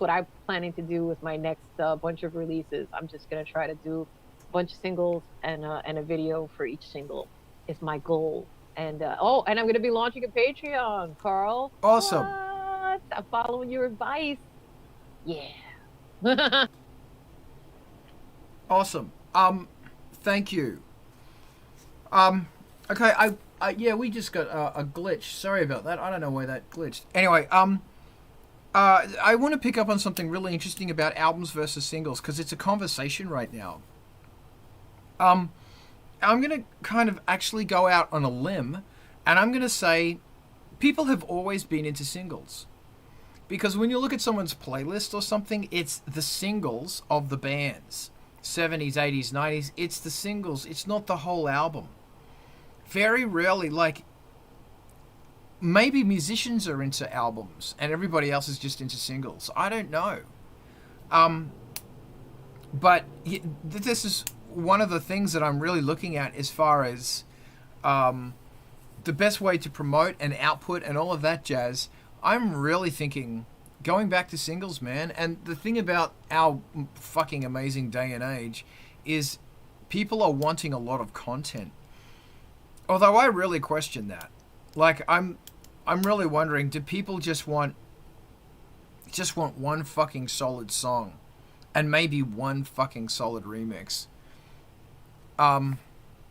what I'm planning to do with my next bunch of releases. I'm just gonna try to do a bunch of singles and a video for each single is my goal. And and I'm gonna be launching a Patreon, Carl. Awesome. What? I'm following your advice. Yeah. Awesome. Thank you. Okay, yeah, we just got a glitch. Sorry about that. I don't know why that glitched. Anyway, I want to pick up on something really interesting about albums versus singles, because it's a conversation right now. I'm going to kind of actually go out on a limb, and I'm going to say people have always been into singles. Because when you look at someone's playlist or something, it's the singles of the bands. 70s, 80s, 90s, it's the singles. It's not the whole album. Very rarely, like, maybe musicians are into albums and everybody else is just into singles. I don't know. But this is one of the things that I'm really looking at as far as the best way to promote and output and all of that jazz. I'm really thinking going back to singles, man. And the thing about our fucking amazing day and age is people are wanting a lot of content. Although I really question that. Like, I'm really wondering, do people just want one fucking solid song and maybe one fucking solid remix? I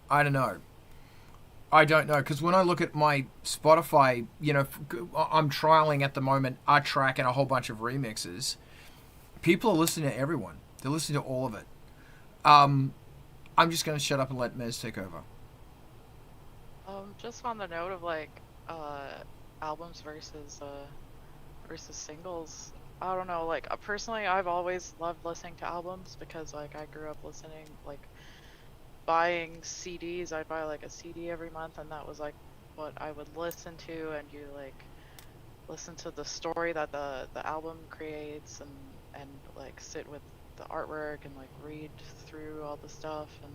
don't know. I don't know, because when I look at my Spotify, you know, I'm trialing at the moment a track and a whole bunch of remixes. People are listening to everyone. They're listening to all of it. I'm just going to shut up and let Mez take over. Just on the note of like albums versus singles, I don't know, like personally I've always loved listening to albums because like I grew up listening, like buying CDs. I'd buy like a CD every month, and that was like what I would listen to, and you like listen to the story that the album creates, and like sit with the artwork and like read through all the stuff, and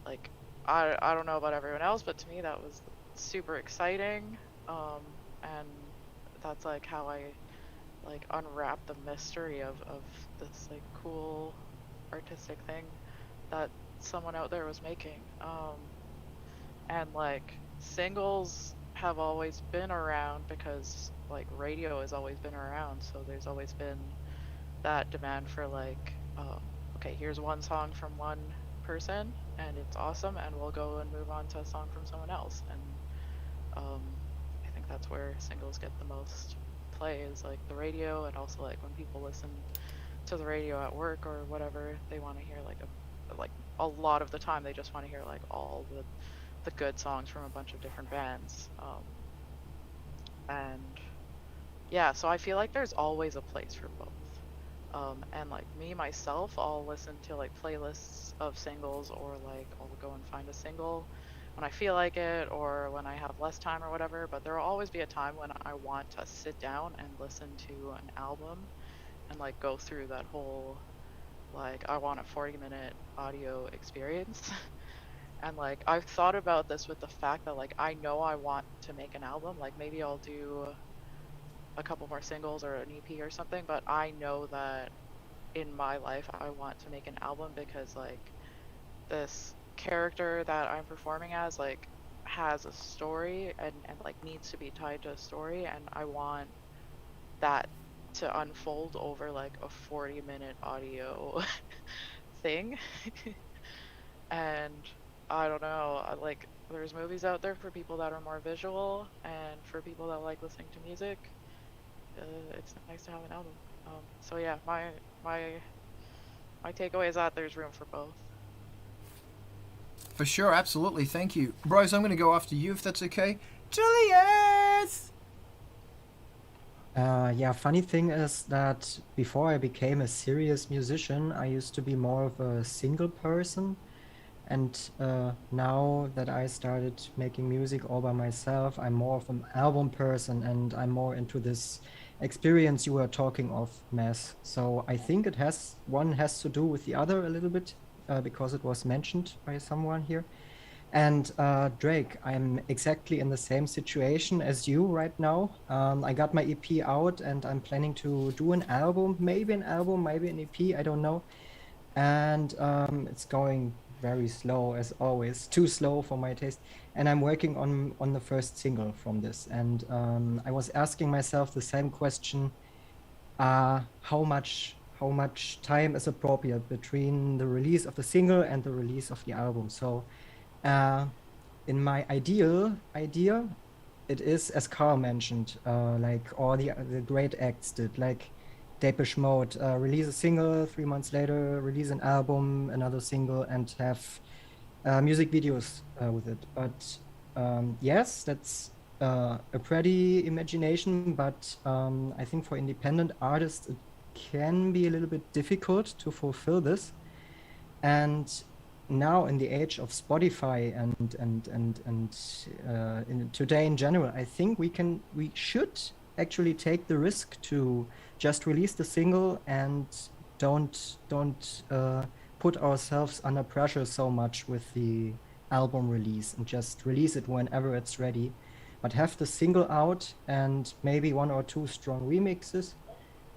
like I don't know about everyone else, but to me that was super exciting, and that's like how I like unwrap the mystery of this like cool artistic thing that someone out there was making. And like singles have always been around because like radio has always been around, so there's always been that demand for like okay, here's one song from one person and it's awesome, and we'll go and move on to a song from someone else. And I think that's where singles get the most play, is like the radio, and also like when people listen to the radio at work or whatever, they want to hear like a lot of the time they just want to hear like all the good songs from a bunch of different bands. And yeah, so I feel like there's always a place for both. And like me myself, I'll listen to like playlists of singles, or like I'll go and find a single when I feel like it, or when I have less time or whatever. But there will always be a time when I want to sit down and listen to an album and like go through that whole, like, I want a 40-minute audio experience. And like I've thought about this with the fact that like I know I want to make an album. Like maybe I'll do a couple more singles or an EP or something, but I know that in my life I want to make an album, because like this character that I'm performing as like has a story and like needs to be tied to a story, and I want that to unfold over like a 40-minute audio thing. And I don't know, like there's movies out there for people that are more visual, and for people that like listening to music, it's nice to have an album. So yeah, my takeaway is that there's room for both. For sure, absolutely. Thank you. Bros, I'm going to go after you if that's okay. Julius! Yeah, funny thing is that before I became a serious musician, I used to be more of a single person. And now that I started making music all by myself, I'm more of an album person, and I'm more into this experience you were talking of, Mass. So I think one has to do with the other a little bit, because it was mentioned by someone here. And Drake, I'm exactly in the same situation as you right now. I got my EP out and I'm planning to do an album, maybe an EP, I don't know. And it's going very slow as always, too slow for my taste. And I'm working on the first single from this. And I was asking myself the same question: how much time is appropriate between the release of the single and the release of the album? So in my idea, it is, as Carl mentioned, like all the great acts did, like Depeche Mode, release a single, 3 months later, release an album, another single, and have music videos with it. But yes, that's a pretty imagination, but I think for independent artists, it can be a little bit difficult to fulfill this. And now in the age of Spotify and today in general, I think we should actually take the risk to just release the single and don't put ourselves under pressure so much with the album release, and just release it whenever it's ready, but have the single out and maybe 1 or 2 strong remixes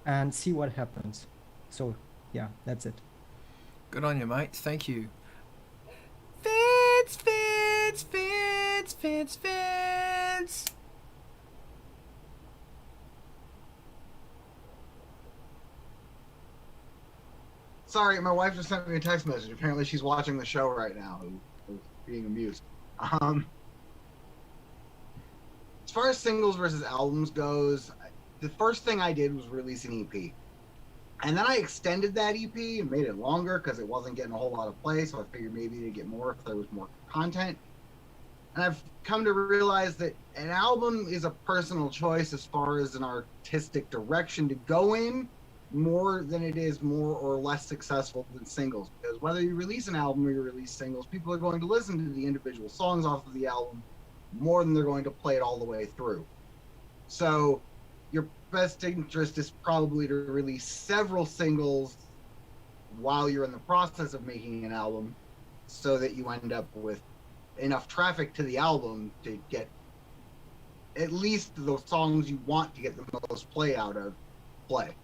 and see what happens. So yeah, that's it. Good on you, mate. Thank you. Fitz. Sorry, my wife just sent me a text message. Apparently she's watching the show right now, being amused. As far as singles versus albums goes, the first thing I did was release an EP. And then I extended that EP and made it longer because it wasn't getting a whole lot of play, so I figured maybe to get more if there was more content. And I've come to realize that an album is a personal choice as far as an artistic direction to go in, more than it is more or less successful than singles. Because whether you release an album or you release singles, people are going to listen to the individual songs off of the album more than they're going to play it all the way through. So your best interest is probably to release several singles while you're in the process of making an album, so that you end up with enough traffic to the album to get at least those songs you want to get the most play out of play.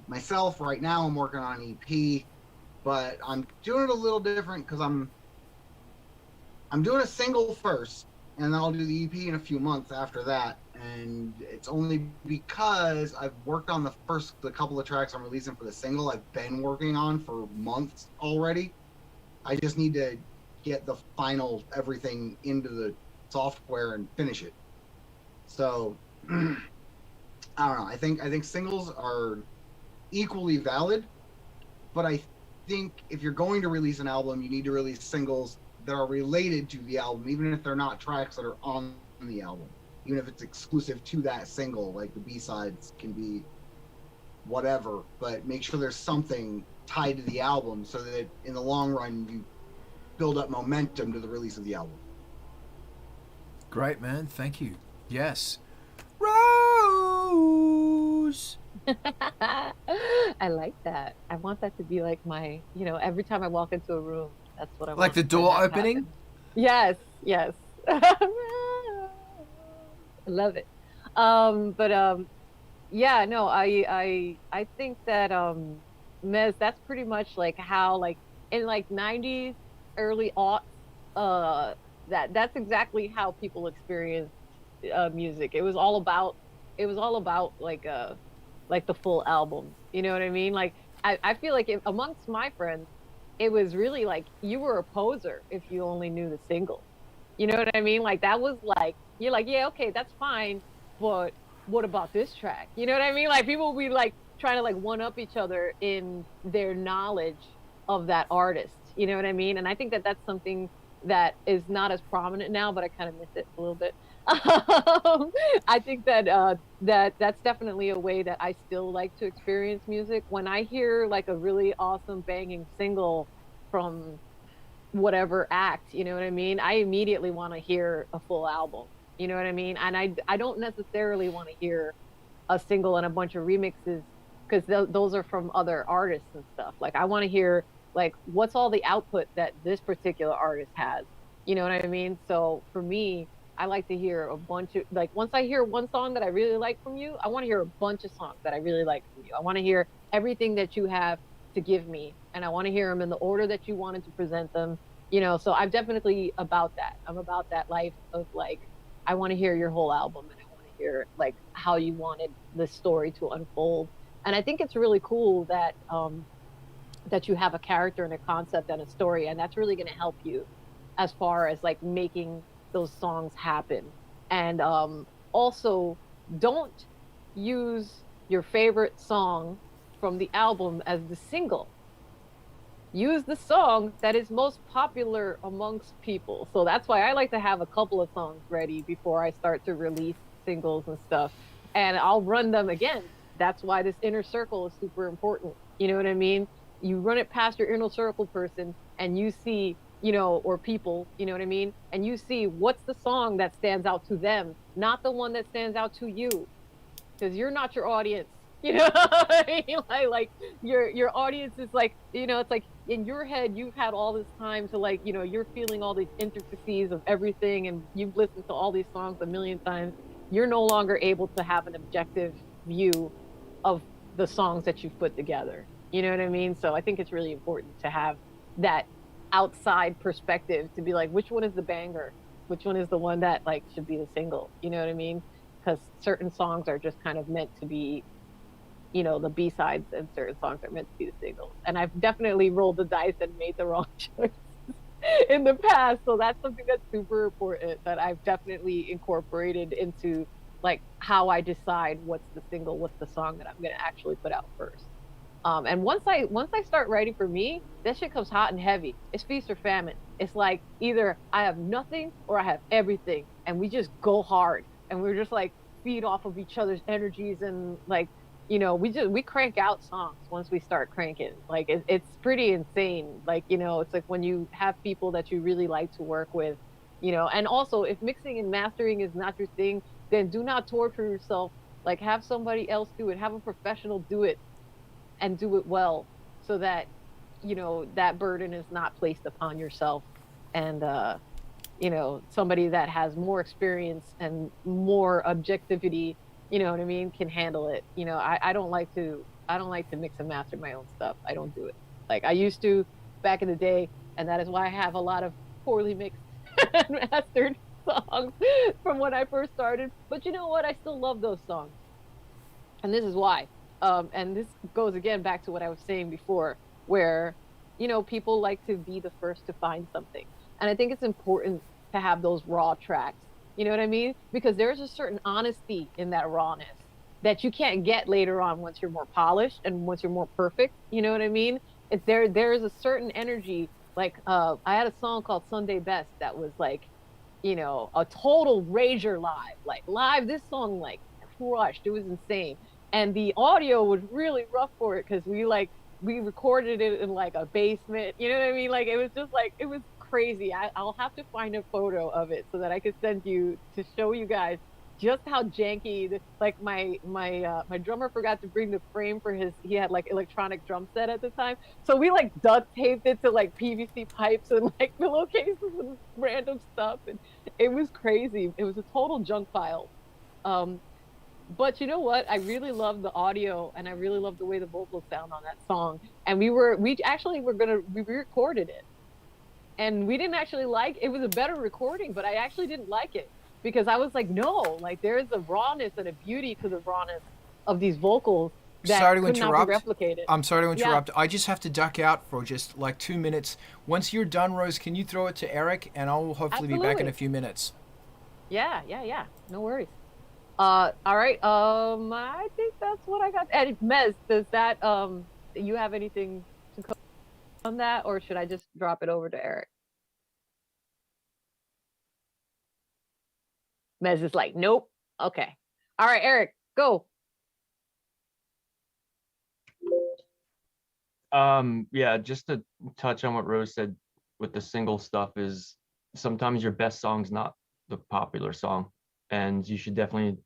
Myself right now, I'm working on an EP, but I'm doing it a little different because I'm doing a single first, and then I'll do the EP in a few months after that. And it's only because I've worked on the couple of tracks I'm releasing for the single I've been working on for months already. I just need to get the final everything into the software and finish it. So I don't know. I think singles are equally valid, but I think if you're going to release an album, you need to release singles that are related to the album, even if they're not tracks that are on the album. Even if it's exclusive to that single, like the B-sides can be whatever, but make sure there's something tied to the album so that in the long run you build up momentum to the release of the album. Great, man. Thank you. Yes. Rose! I like that. I want that to be like my, every time I walk into a room, that's what I want. Like the door opening? Happen. Yes. I love it. Yeah, no, I think that Mez, that's pretty much like how, like in like 90s, early aughts, that's exactly how people experienced music. It was all about like the full album. You know what I mean? Like I feel like amongst my friends, it was really like you were a poser if you only knew the single. You know what I mean? Like that was like, you're like, yeah, okay, that's fine, but what about this track? You know what I mean? Like people would be like trying to like one up each other in their knowledge of that artist. You know what I mean? And I think that that's something that is not as prominent now, but I kind of miss it a little bit. I think that that's definitely a way that I still like to experience music. When I hear like a really awesome banging single from whatever act, you know what I mean? I immediately want to hear a full album. You know what I mean? And I don't necessarily want to hear a single and a bunch of remixes because those are from other artists and stuff. Like I want to hear like what's all the output that this particular artist has, you know what I mean? So for me, I like to hear a bunch of, like, once I hear one song that I really like from you, I want to hear a bunch of songs that I really like from you. I want to hear everything that you have to give me, and I want to hear them in the order that you wanted to present them, you know. So I'm definitely about that. I'm about that life of, like, I want to hear your whole album, and I want to hear, like, how you wanted the story to unfold. And I think it's really cool that that you have a character and a concept and a story, and that's really going to help you as far as, like, making those songs happen. And also, don't use your favorite song from the album as the single. Use the song that is most popular amongst people. So that's why I like to have a couple of songs ready before I start to release singles and stuff, and I'll run them again. That's why this inner circle is super important, you know what I mean? You run it past your inner circle person, and you see, you know, or people, you know what I mean? And you see what's the song that stands out to them, not the one that stands out to you, because you're not your audience. You know what I mean? Like your audience is, like, you know, it's like in your head, you've had all this time to, like, you know, you're feeling all the intricacies of everything, and you've listened to all these songs a million times. You're no longer able to have an objective view of the songs that you've put together. You know what I mean? So I think it's really important to have that outside perspective to be like, which one is the banger? Which one is the one that, like, should be the single? You know what I mean? Because certain songs are just kind of meant to be, you know, the B-sides, and certain songs are meant to be the singles. And I've definitely rolled the dice and made the wrong choice in the past. So that's something that's super important that I've definitely incorporated into, like, how I decide what's the single, what's the song that I'm going to actually put out first. And once I start writing, for me, that shit comes hot and heavy. It's feast or famine. It's like either I have nothing or I have everything, and we just go hard, and we're just, like, feed off of each other's energies, and, like, you know, we crank out songs once we start cranking. Like, it's pretty insane. Like, you know, it's like when you have people that you really like to work with, you know. And also, if mixing and mastering is not your thing, then do not torture yourself. Like, have somebody else do it. Have a professional do it, and do it well, so that, you know, that burden is not placed upon yourself. And you know, somebody that has more experience and more objectivity, you know what I mean, can handle it. You know, I don't like to mix and master my own stuff. I don't do it like I used to back in the day, and that is why I have a lot of poorly mixed and mastered songs from when I first started. But you know what, I still love those songs, and this is why. And this goes again back to what I was saying before, where, you know, people like to be the first to find something. And I think it's important to have those raw tracks. You know what I mean? Because there's a certain honesty in that rawness that you can't get later on once you're more polished and once you're more perfect. You know what I mean? There's a certain energy. Like, I had a song called Sunday Best that was, like, you know, a total rager live. Like, live, this song, like, crushed. It was insane. And the audio was really rough for it, because we recorded it in, like, a basement. You know what I mean? Like, it was just, like, it was crazy. I'll have to find a photo of it so that I could send you to show you guys just how janky. Like, my drummer forgot to bring the frame for he had, like, electronic drum set at the time, so we, like, duct taped it to, like, PVC pipes and, like, pillowcases and random stuff, and it was crazy. It was a total junk pile. But you know what? I really love the audio, and I really love the way the vocals sound on that song. And we recorded it, and we didn't actually like it. Was a better recording, but I actually didn't like it, because I was like, no, like, there's a rawness and a beauty to the rawness of these vocals that could not be replicated. I'm sorry to interrupt. Yeah. I just have to duck out for just, like, 2 minutes. Once you're done, Rose, can you throw it to Eric, and I'll hopefully be back in a few minutes. Yeah. No worries. All right. I think that's what I got. And Mez, does that you have anything to comment on that, or should I just drop it over to Eric? Mez is like, nope. Okay. All right, Eric, go. Yeah, just to touch on what Rose said with the single stuff, is sometimes your best song's not the popular song, and you should definitely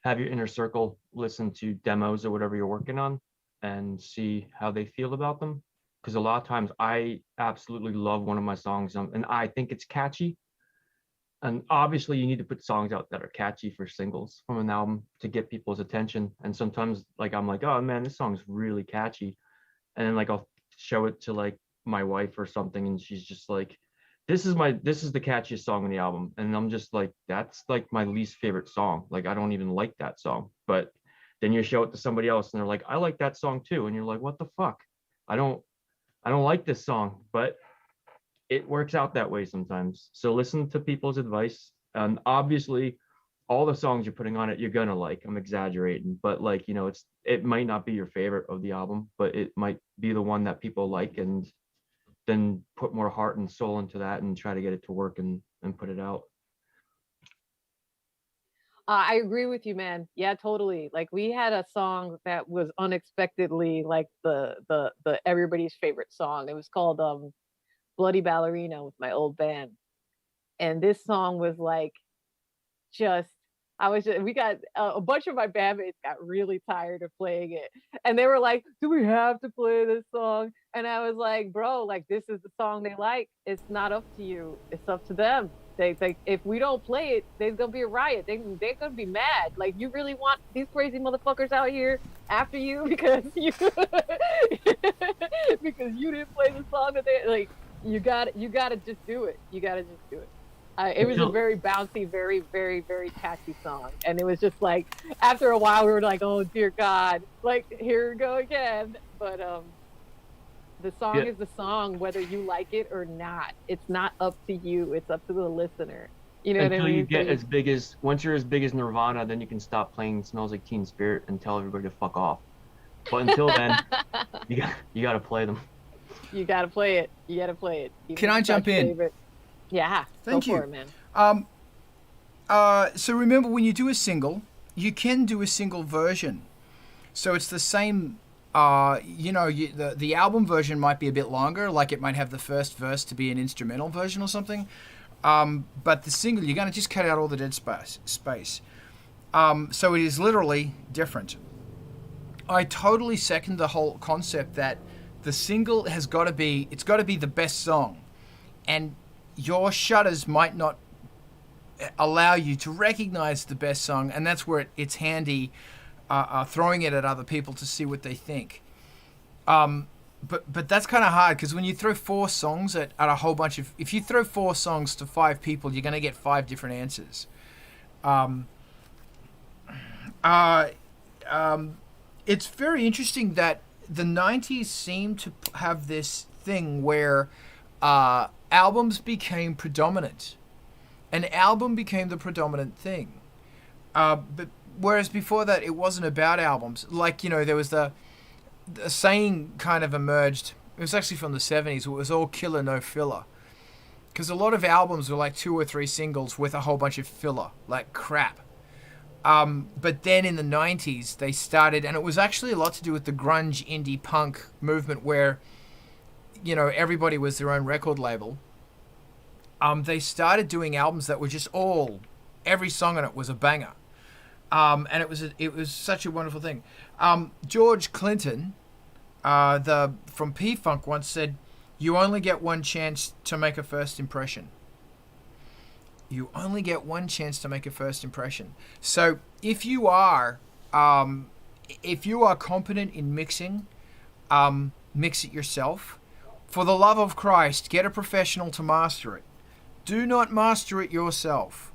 have your inner circle listen to demos or whatever you're working on and see how they feel about them. because a lot of times I absolutely love one of my songs, and I think it's catchy. And obviously, you need to put songs out that are catchy for singles from an album to get people's attention. And sometimes, like, I'm like, oh man, this song's really catchy, and then like I'll show it to like my wife or something, and she's just like, this is the catchiest song on the album, and I'm just like, that's like my least favorite song. Like, I don't even like that song. But then you show it to somebody else, and they're like, I like that song too, and you're like, what the fuck? I don't like this song, but it works out that way sometimes. So listen to people's advice. And obviously, all the songs you're putting on it, you're gonna like. I'm exaggerating, but like, you know, it might not be your favorite of the album, but it might be the one that people like, and then put more heart and soul into that and try to get it to work and put it out. I agree with you, man. Yeah, totally. Like we had a song that was unexpectedly like the everybody's favorite song. It was called Bloody Ballerina with my old band. And this song was like we got a bunch of my bandmates got really tired of playing it. And they were like, do we have to play this song? And I was like, bro, like this is the song they like. It's not up to you. It's up to them. They if we don't play it, there's gonna be a riot. They're gonna be mad. Like, you really want these crazy motherfuckers out here after you because you because you didn't play the song that they like. You gotta just do it. You gotta just do it. It was a very bouncy, very, very, very catchy song, and it was just like after a while we were like, oh dear God, like here we go again. But the song is the song, whether you like it or not. It's not up to you. It's up to the listener. You know what I mean? Until you get once you're as big as Nirvana, then you can stop playing Smells Like Teen Spirit and tell everybody to fuck off. But until then, you got to play them. You got to play it. You got to play it. Can I jump in? Favorite. Yeah. Thank you. For it, man. So remember, when you do a single, you can do a single version. So it's the same. The album version might be a bit longer, like it might have the first verse to be an instrumental version or something. But the single, you're going to just cut out all the dead space. So it is literally different. I totally second the whole concept that the single it's got to be the best song. And your shutters might not allow you to recognize the best song, and that's where it's handy throwing it at other people to see what they think. But that's kind of hard, because when you throw 4 songs at a whole bunch of... If you throw 4 songs to 5 people, you're going to get 5 different answers. It's very interesting that the 90s seemed to have this thing where albums became predominant. An album became the predominant thing. But whereas before that, it wasn't about albums. Like, there was the saying kind of emerged. It was actually from the 70s. It was all killer, no filler. Because a lot of albums were like 2 or 3 singles with a whole bunch of filler, like crap. But then in the 90s, they started, and it was actually a lot to do with the grunge indie punk movement where, everybody was their own record label. They started doing albums that were just every song on it was a banger. And it was such a wonderful thing. George Clinton, from P-Funk, once said, "You only get one chance to make a first impression." You only get one chance to make a first impression. So if you are competent in mixing, mix it yourself. For the love of Christ, get a professional to master it. Do not master it yourself.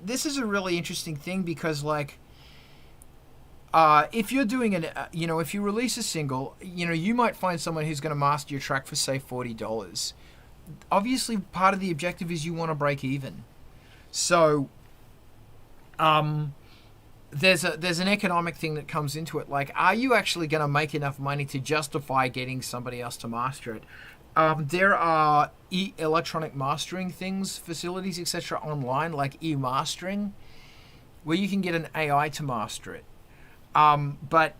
This is a really interesting thing because, like, if you're doing if you release a single, you might find someone who's going to master your track for, say, $40. Obviously, part of the objective is you want to break even. So, there's an economic thing that comes into it. Like, are you actually going to make enough money to justify getting somebody else to master it? There are electronic mastering facilities, etc. online, like e-mastering, where you can get an AI to master it. But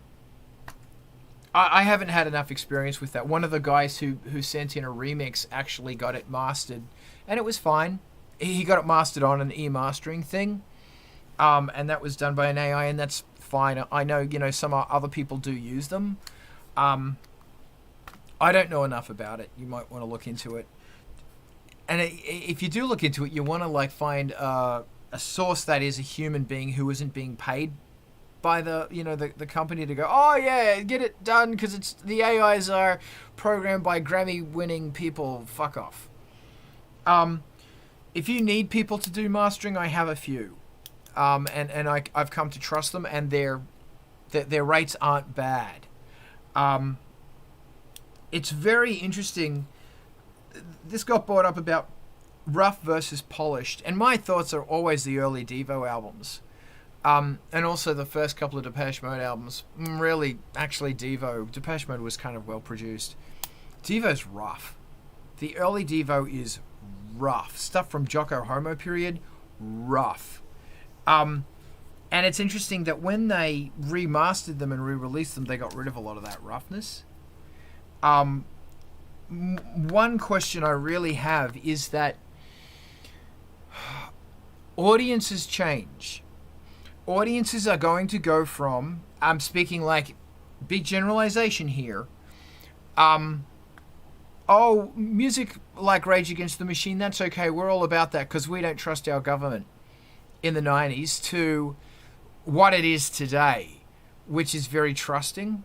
I haven't had enough experience with that. One of the guys who sent in a remix actually got it mastered, and it was fine. He got it mastered on an e-mastering thing, and that was done by an AI, and that's fine. I know, some other people do use them. I don't know enough about it. You might want to look into it. And if you do look into it, you want to like find a source that is a human being who isn't being paid by the company to go, oh yeah, get it done because it's the AIs are programmed by Grammy-winning people. Fuck off. If you need people to do mastering, I have a few, and I've come to trust them, and their rates aren't bad. It's very interesting. This got brought up about rough versus polished, and my thoughts are always the early Devo albums, and also the first couple of Depeche Mode albums. Really, actually, Depeche Mode was kind of well produced. Devo's rough. The early Devo is rough. Stuff from Jocko Homo period, rough. And it's interesting that when they remastered them and re-released them, they got rid of a lot of that roughness. One question I really have is that audiences change. Audiences are going to go from, I'm speaking like big generalization here, oh, music like Rage Against the Machine, that's okay, we're all about that because we don't trust our government in the 90s, to what it is today, which is very trusting.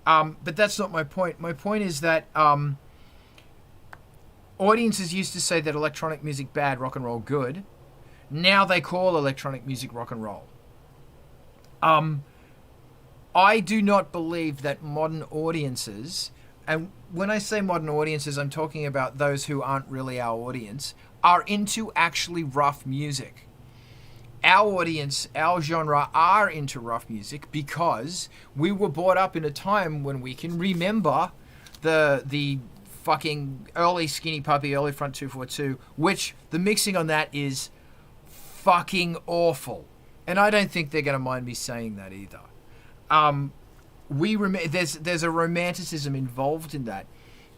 But that's not my point. My point is that audiences used to say that electronic music bad, rock and roll good. Now they call electronic music rock and roll. I do not believe that modern audiences, and when I say modern audiences, I'm talking about those who aren't really our audience, are into actually rough music. Our audience, our genre, are into rough music because we were brought up in a time when we can remember the fucking early Skinny Puppy, early Front 242, which the mixing on that is fucking awful. And I don't think they're going to mind me saying that either. There's a romanticism involved in that.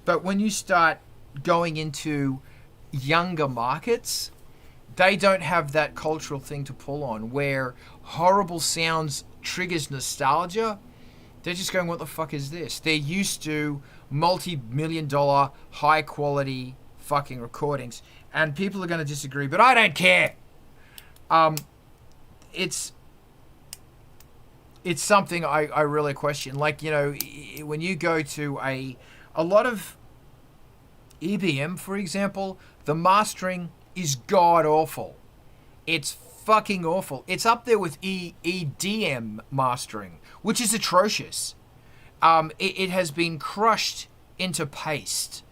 But when you start going into younger markets, they don't have that cultural thing to pull on where horrible sounds triggers nostalgia. They're just going, what the fuck is this? They're used to multi-million-dollar, high-quality fucking recordings. And people are going to disagree, but I don't care. It's something I really question. Like, you know, when you go to a lot of EBM, for example, the mastering is god awful. It's fucking awful. It's up there with EDM mastering, which is atrocious. It has been crushed into paste,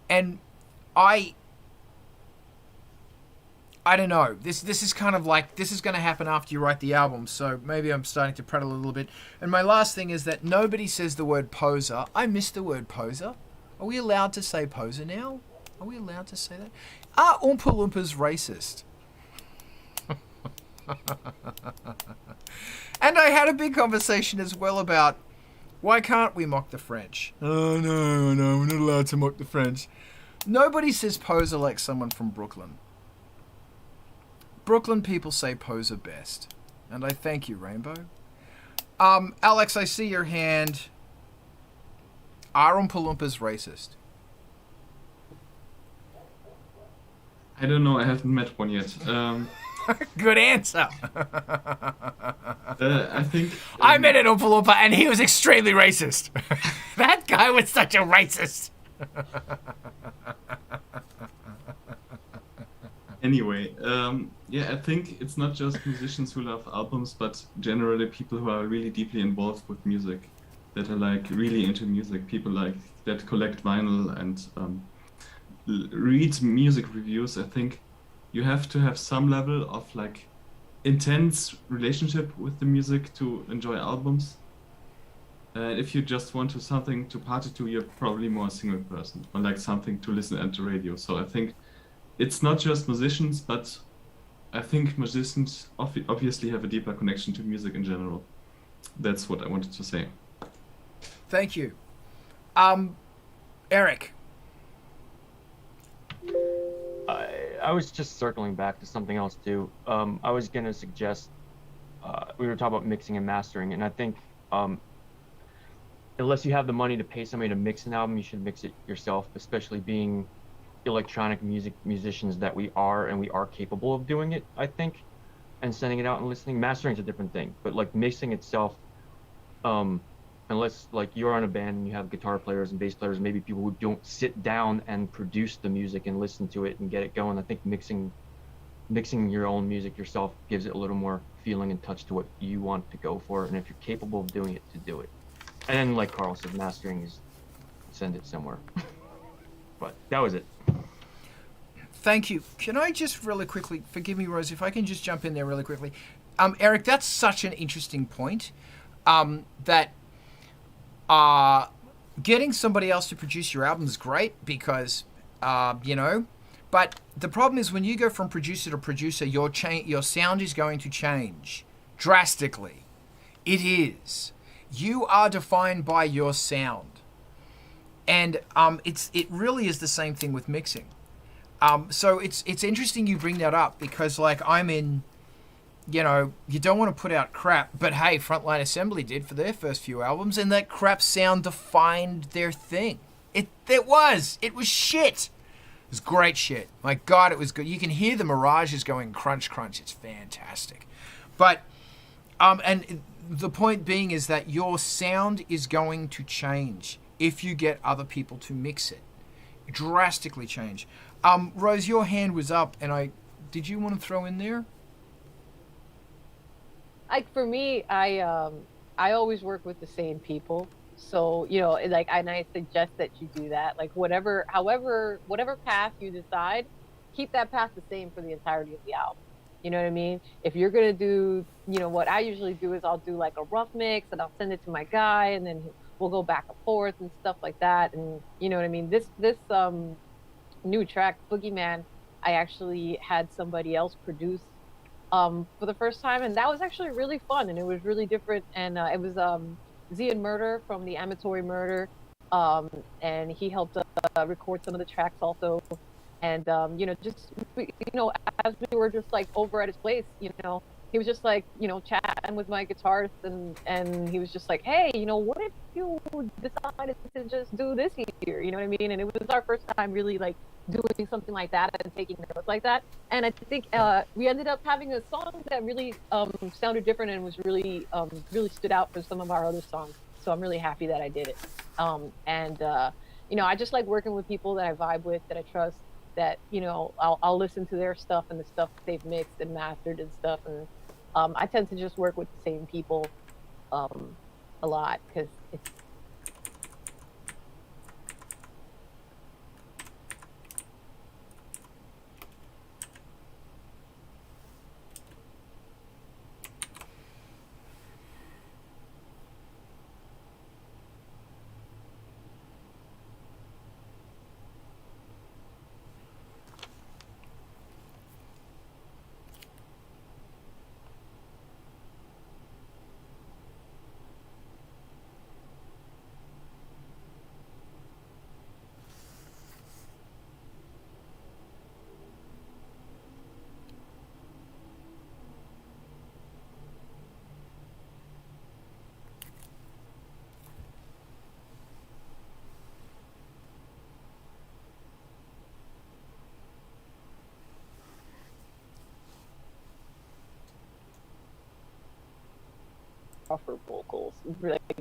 and I don't know. This is kind of like, this is going to happen after you write the album, so maybe I'm starting to prattle a little bit. And my last thing is that nobody says the word poser. I miss the word poser. Are we allowed to say poser now? Are we allowed to say that? Are Oompa Loompas racist? And I had a big conversation as well about why can't we mock the French? Oh, no, we're not allowed to mock the French. Nobody says poser like someone from Brooklyn. Brooklyn people say poser best. And I thank you, Rainbow. Alex, I see your hand. Are Oompa Loompas racist? I don't know. I haven't met one yet. Good answer. I think I met an Oompa Loompa and he was extremely racist. That guy was such a racist. Anyway, yeah, I think it's not just musicians who love albums, but generally people who are really deeply involved with music, that are like really into music. People like that collect vinyl and read music reviews. I think you have to have some level of like intense relationship with the music to enjoy albums. If you just want something to party to, you're probably more a single person, or like something to listen at the radio. So I think it's not just musicians, but I think musicians obviously have a deeper connection to music in general. That's what I wanted to say. Thank you. Eric. I was just circling back to something else too. I was going to suggest, we were talking about mixing and mastering, and I think unless you have the money to pay somebody to mix an album, you should mix it yourself, especially being electronic musicians that we are, and we are capable of doing it, I think, and sending it out and listening. Mastering is a different thing, but like mixing itself, unless like you're on a band and you have guitar players and bass players, maybe people who don't sit down and produce the music and listen to it and get it going. I think mixing your own music yourself gives it a little more feeling and touch to what you want to go for, and if you're capable of doing it, to do it. And then, like Carl said, mastering is send it somewhere. But that was it. Thank you. Can I just really quickly, forgive me, Rose, if I can just jump in there really quickly. Eric, that's such an interesting point, that getting somebody else to produce your album is great because, you know, but the problem is when you go from producer to producer, your sound is going to change drastically. It is. You are defined by your sound. And it really is the same thing with mixing. So it's interesting you bring that up because, like, I'm in, you know, you don't want to put out crap, but hey, Frontline Assembly did for their first few albums, and that crap sound defined their thing. It was shit. It was great shit. My God, it was good. You can hear the mirages going crunch, crunch. It's fantastic. But, and the point being is that your sound is going to change if you get other people to mix it. Drastically change. Rose, your hand was up, and did you want to throw in there? Like for me, I always work with the same people. So, you know, like, and I suggest that you do that. Like whatever path you decide, keep that path the same for the entirety of the album. You know what I mean? If you're going to do, you know, what I usually do is I'll do like a rough mix and I'll send it to my guy, and then we'll go back and forth and stuff like that. And you know what I mean? This new track, Boogeyman, I actually had somebody else produce for the first time, and that was actually really fun, and it was really different. And it was Zian Murder from the Amatory Murder, and he helped record some of the tracks also. And you know, just, you know, as we were just like over at his place, you know, he was just like, you know, chatting with my guitarist, and he was just like, hey, you know, what if you decided to just do this here? You know what I mean? And it was our first time really like doing something like that and taking notes like that. And I think we ended up having a song that really sounded different and was really really stood out from some of our other songs. So I'm really happy that I did it. You know, I just like working with people that I vibe with, that I trust, that, you know, I'll listen to their stuff and the stuff that they've mixed and mastered and stuff. And I tend to just work with the same people a lot because it's rougher vocals,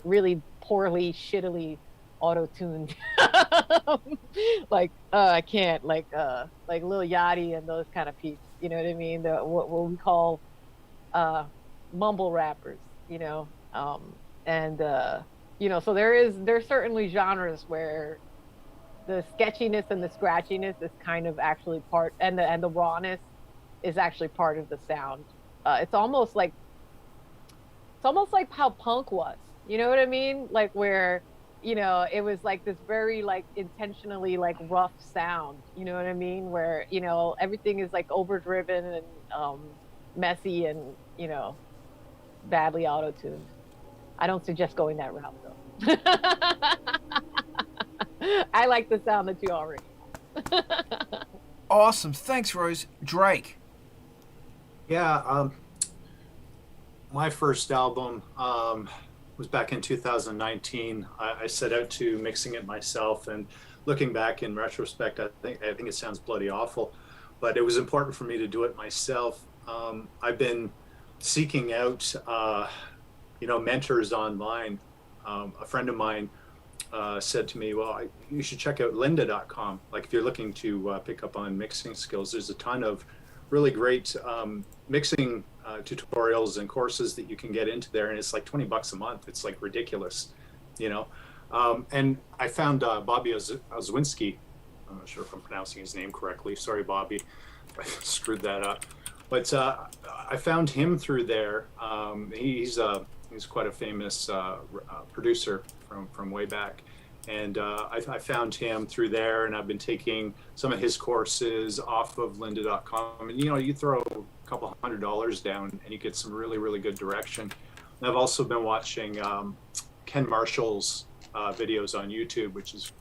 really poorly, shittily auto-tuned. Like I can't, like Lil Yachty and those kind of peeps, you know what I mean? What we call mumble rappers, you know. You know, so there's certainly genres where the sketchiness and the scratchiness is kind of actually part, and the rawness is actually part of the sound. It's almost like how punk was, you know what I mean? Like where, you know, it was like this very like intentionally like rough sound, you know what I mean? Where, you know, everything is like overdriven and messy and, you know, badly auto-tuned. I don't suggest going that route though. I like the sound that you already have. Awesome. Thanks, Rose. Drake. Yeah, my first album, was back in 2019. I set out to mixing it myself, and looking back in retrospect, I think it sounds bloody awful, but it was important for me to do it myself. I've been seeking out, mentors online. A friend of mine said to me, well, you should check out lynda.com. Like if you're looking to pick up on mixing skills, there's a ton of really great mixing tutorials and courses that you can get into there. And it's like $20 a month. It's like ridiculous, and I found Bobby Ozwinski. I'm not sure if I'm pronouncing his name correctly. Sorry, Bobby, I screwed that up. But I found him through there. He's quite a famous producer from way back, and I found him through there, and I've been taking some of his courses off of lynda.com. And you throw a couple $100 down, and you get some really, really good direction. And I've also been watching Ken Marshall's videos on YouTube, which is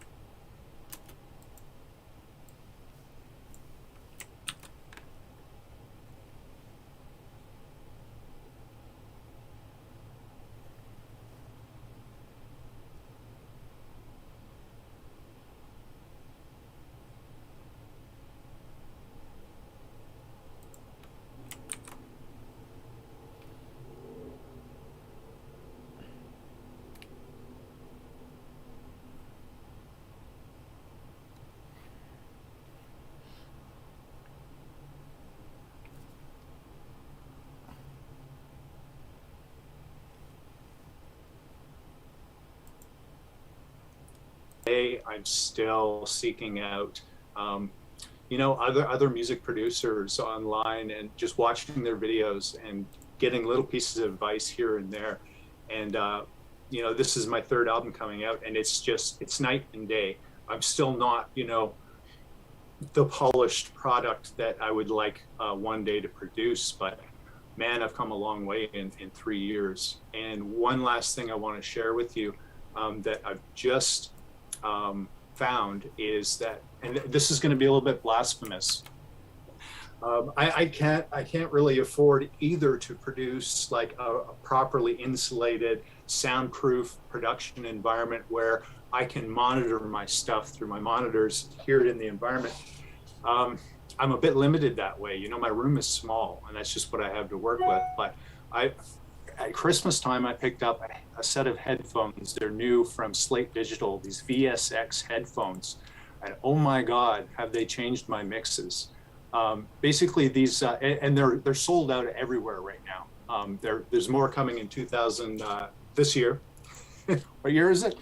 I'm still seeking out, other music producers online and just watching their videos and getting little pieces of advice here and there. And, this is my third album coming out, and it's night and day. I'm still not, the polished product that I would like one day to produce, but man, I've come a long way in 3 years. And one last thing I want to share with you that I've just found is that, and this is going to be a little bit blasphemous. I can't really afford either to produce like a properly insulated, soundproof production environment where I can monitor my stuff through my monitors, hear it in the environment. I'm a bit limited that way. My room is small, and that's just what I have to work with. But at Christmas time, I picked up a set of headphones. They're new from Slate Digital, these VSX headphones. And oh my God, have they changed my mixes. Basically these, and they're sold out everywhere right now. There's more coming in this year. What year is it?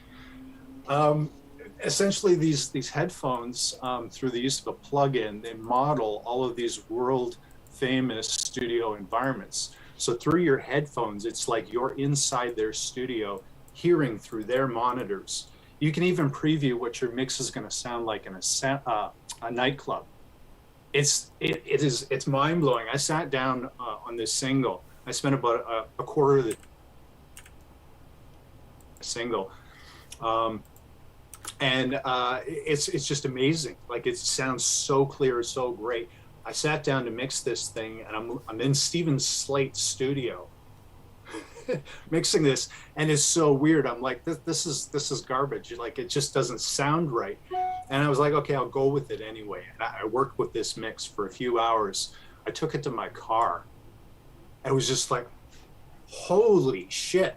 Essentially these headphones, through the use of a plug-in, they model all of these world famous studio environments. So through your headphones, it's like you're inside their studio, hearing through their monitors. You can even preview what your mix is going to sound like in a nightclub. It's mind-blowing. I sat down on this single. I spent about a quarter of the single, and it's just amazing. Like, it sounds so clear, so great. I sat down to mix this thing, and I'm in Steven Slate's studio mixing this, and it's so weird. I'm like, this is garbage. Like, it just doesn't sound right. And I was like, okay, I'll go with it anyway. And I worked with this mix for a few hours. I took it to my car. I was just like, holy shit,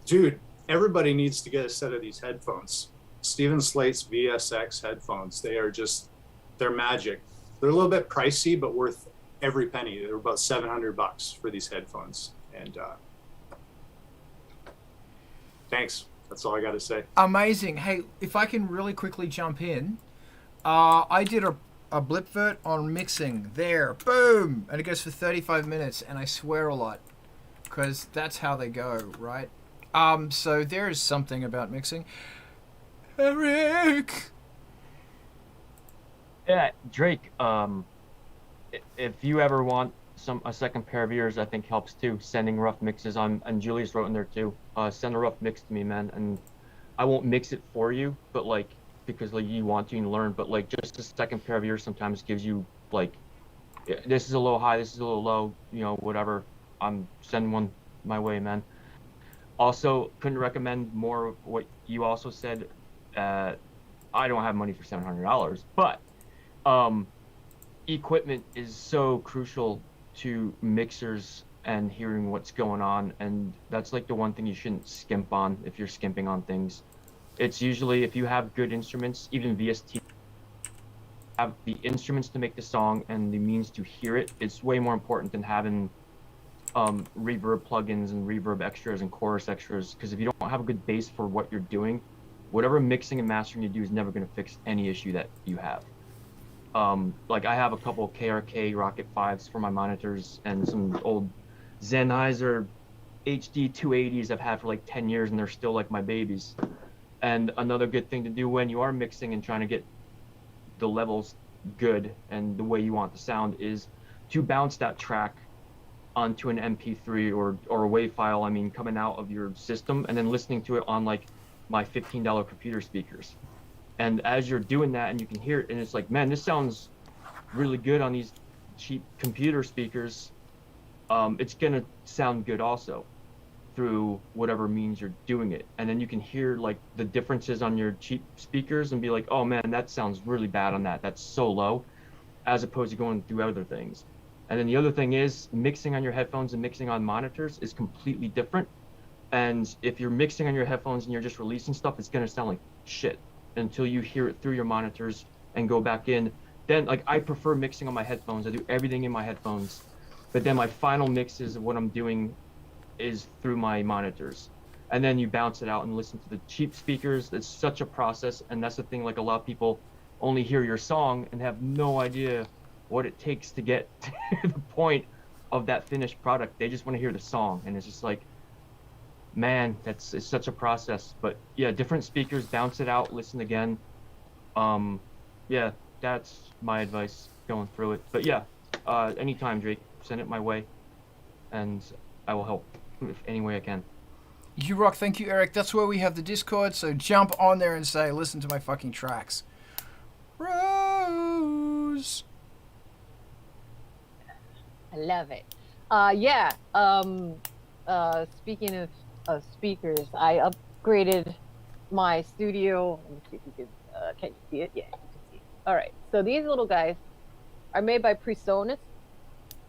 dude! Everybody needs to get a set of these headphones. Steven Slate's VSX headphones. They're magic. They're a little bit pricey, but worth every penny. They're about $700 for these headphones. And thanks. That's all I got to say. Amazing. Hey, if I can really quickly jump in, I did a blipvert on mixing there. Boom! And it goes for 35 minutes, and I swear a lot because that's how they go, right? So there is something about mixing. Eric! Yeah, Drake, if you ever want a second pair of ears, I think helps too. Sending rough mixes on, and Julius wrote in there too. Send a rough mix to me, man, and I won't mix it for you, but like, because like you want to and learn, but like just a second pair of ears sometimes gives you like, this is a little high, this is a little low, whatever. I'm sending one my way, man. Also, couldn't recommend more of what you also said. I don't have money for $700, but equipment is so crucial to mixers and hearing what's going on, and that's like the one thing you shouldn't skimp on if you're skimping on things. It's usually, if you have good instruments, even VST, have the instruments to make the song and the means to hear it. It's way more important than having reverb plugins and reverb extras and chorus extras, because if you don't have a good base for what you're doing, whatever mixing and mastering you do is never going to fix any issue that you have. Like I have a couple KRK Rocket 5s for my monitors and some old Sennheiser HD 280s I've had for like 10 years, and they're still like my babies. And another good thing to do when you are mixing and trying to get the levels good and the way you want the sound is to bounce that track onto an MP3 or a WAV file, I mean, coming out of your system, and then listening to it on like my $15 computer speakers. And as you're doing that and you can hear it, and it's like, man, this sounds really good on these cheap computer speakers, it's gonna sound good also through whatever means you're doing it. And then you can hear like the differences on your cheap speakers and be like, oh man, that sounds really bad on that, that's so low, as opposed to going through other things. And then the other thing is, mixing on your headphones and mixing on monitors is completely different. And if you're mixing on your headphones and you're just releasing stuff, it's gonna sound like shit until you hear it through your monitors and go back in. Then, like, I prefer mixing on my headphones. I do everything in my headphones, but then my final mixes of what I'm doing is through my monitors. And then you bounce it out and listen to the cheap speakers. It's such a process, and that's the thing, like, a lot of people only hear your song and have no idea what it takes to get to the point of that finished product. They just want to hear the song, and it's just like, man, it's such a process. But yeah, different speakers, bounce it out, listen again. Yeah, that's my advice going through it. But yeah, anytime, Drake, send it my way, and I will help if any way I can. You rock. Thank you, Eric. That's where we have the Discord, so jump on there and say, listen to my fucking tracks. Rose. I love it. Yeah. Speaking of speakers, I upgraded my studio. Let me see if you can you see it? Yeah, you can see it. All right. So these little guys are made by PreSonus.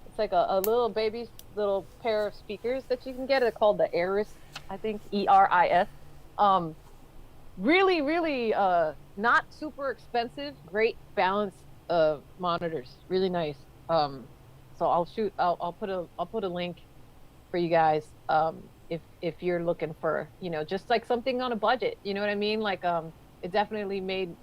It's like a little baby little pair of speakers that you can get. They're called the Eris, I think, ERIS. Really, really not super expensive. Great balanced monitors. Really nice. So I'll put a link for you guys if you're looking for, you know, just like something on a budget, you know what I mean? Like it definitely made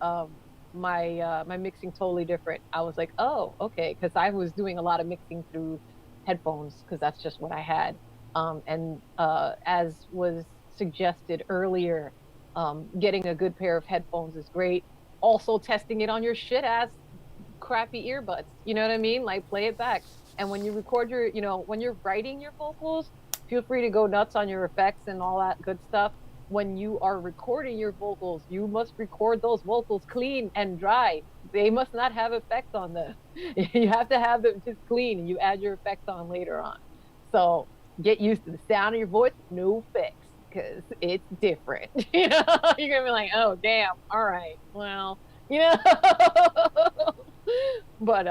my mixing totally different. I was like, oh, okay, because I was doing a lot of mixing through headphones because that's just what I had. And as was suggested earlier, getting a good pair of headphones is great. Also testing it on your shit ass crappy earbuds, you know what I mean? Like play it back. And when you record your, you know, when you're writing your vocals, feel free to go nuts on your effects and all that good stuff. When you are recording your vocals, you must record those vocals clean and dry. They must not have effects on them. You have to have them just clean, and you add your effects on later on. So get used to the sound of your voice, no effects, because it's different. You know, you're gonna be like, oh damn, all right, well, you know. But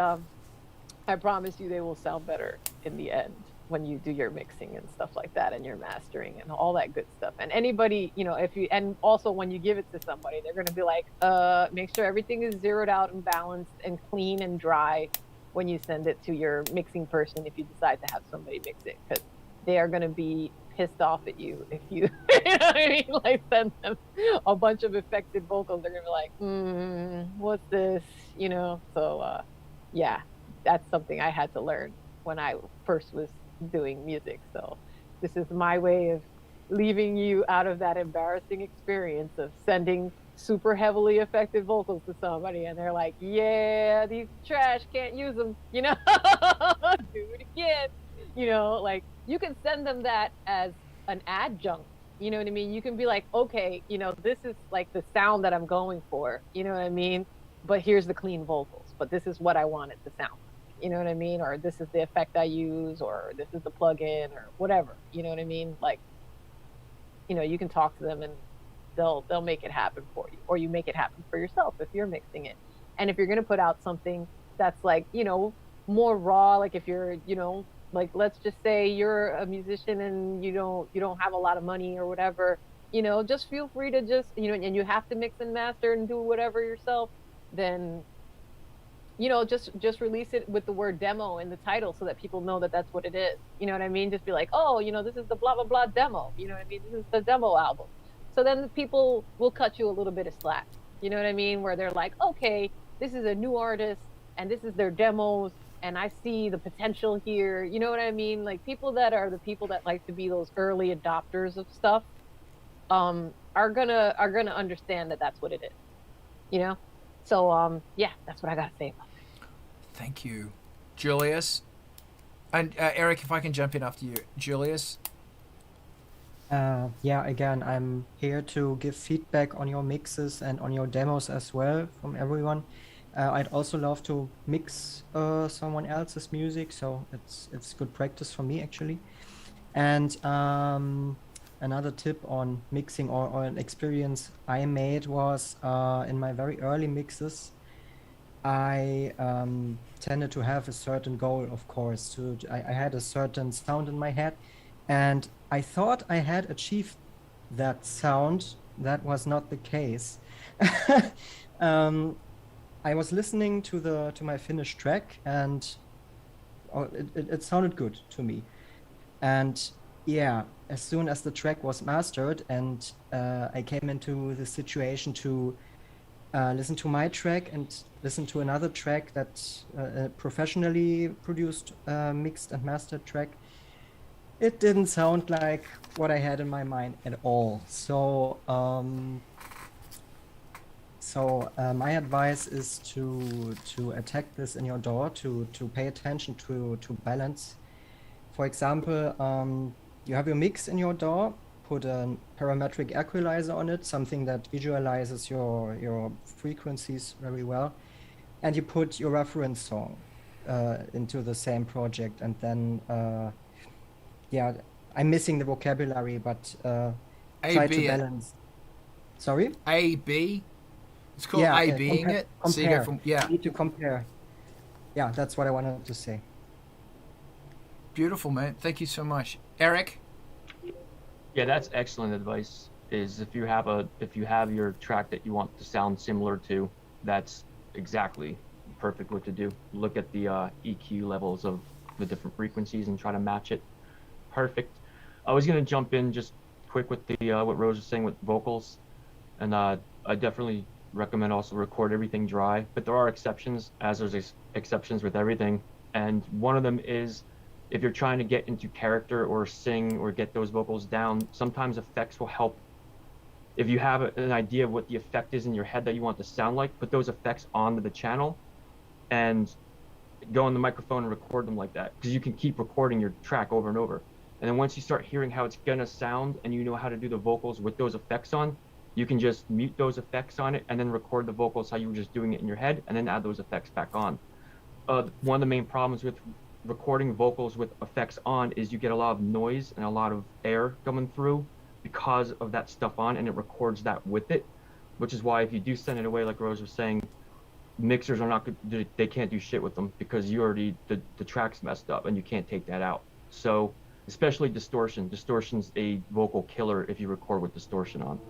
I promise you they will sound better in the end when you do your mixing and stuff like that, and your mastering and all that good stuff. And anybody, you know, if you, and also when you give it to somebody, they're going to be like, make sure everything is zeroed out and balanced and clean and dry when you send it to your mixing person, if you decide to have somebody mix it, because they are going to be pissed off at you if you, you know what I mean? Like send them a bunch of affected vocals. They're going to be like, what's this, you know? So yeah, that's something I had to learn when I first was doing music. So this is my way of leaving you out of that embarrassing experience of sending super heavily affected vocals to somebody and they're like, yeah, these trash, can't use them, you know. Do it again, you know. Like you can send them that as an adjunct, you know what I mean? You can be like, okay, you know, this is like the sound that I'm going for, you know what I mean, but here's the clean vocals, but this is what I want it to sound. You know what I mean? Or this is the effect I use, or this is the plugin, or whatever. You know what I mean? Like, you can talk to them and they'll make it happen for you, or you make it happen for yourself if you're mixing it. And if you're going to put out something that's like, more raw, like if you're, like let's just say you're a musician and you don't have a lot of money or whatever, just feel free to just, and you have to mix and master and do whatever yourself, then just release it with the word demo in the title so that people know that that's what it is. You know what I mean? Just be like, oh, this is the blah blah blah demo. You know what I mean? This is the demo album. So then the people will cut you a little bit of slack. You know what I mean? Where they're like, okay, this is a new artist and this is their demos and I see the potential here. You know what I mean? Like people that are the people that like to be those early adopters of stuff are gonna understand that that's what it is. So yeah, that's what I gotta say about that. Thank you, Julius. And Eric, if I can jump in after you, Julius. Yeah, again, I'm here to give feedback on your mixes and on your demos as well from everyone. I'd also love to mix someone else's music, so it's good practice for me actually. And another tip on mixing or an experience I made was in my very early mixes, I tended to have a certain goal, of course. I had a certain sound in my head, and I thought I had achieved that sound. That was not the case. I was listening to my finished track, and it sounded good to me. And yeah, as soon as the track was mastered and I came into the situation to listen to my track and listen to another track that professionally produced, mixed and mastered track, it didn't sound like what I had in my mind at all. So my advice is to attack this in your DAW, to pay attention to balance. For example, you have your mix in your DAW, put a parametric equalizer on it, something that visualizes your frequencies very well, and you put your reference song into the same project, and then yeah, I'm missing the vocabulary, but try to balance. Sorry? A-B? It's called A-Bing it? Compare. So you go from, yeah. You need to compare. Yeah, that's what I wanted to say. Beautiful, man. Thank you so much. Eric? Yeah, that's excellent advice. Is if you have your track that you want to sound similar to, that's exactly perfect what to do. Look at the EQ levels of the different frequencies and try to match it. Perfect. I was gonna jump in just quick with the what Rose was saying with vocals, and I definitely recommend also record everything dry. But there are exceptions, as there's exceptions with everything, and one of them is if you're trying to get into character or sing or get those vocals down, sometimes effects will help. If you have an idea of what the effect is in your head that you want to sound like, put those effects onto the channel and go on the microphone and record them like that, because you can keep recording your track over and over. And then once you start hearing how it's gonna sound and you know how to do the vocals with those effects on, you can just mute those effects on it and then record the vocals how you were just doing it in your head and then add those effects back on. One of the main problems with recording vocals with effects on is you get a lot of noise and a lot of air coming through because of that stuff on, and it records that with it, which is why if you do send it away, like Rose was saying, mixers are not good, they can't do shit with them because you already, the track's messed up and you can't take that out. So especially distortion's a vocal killer if you record with distortion on,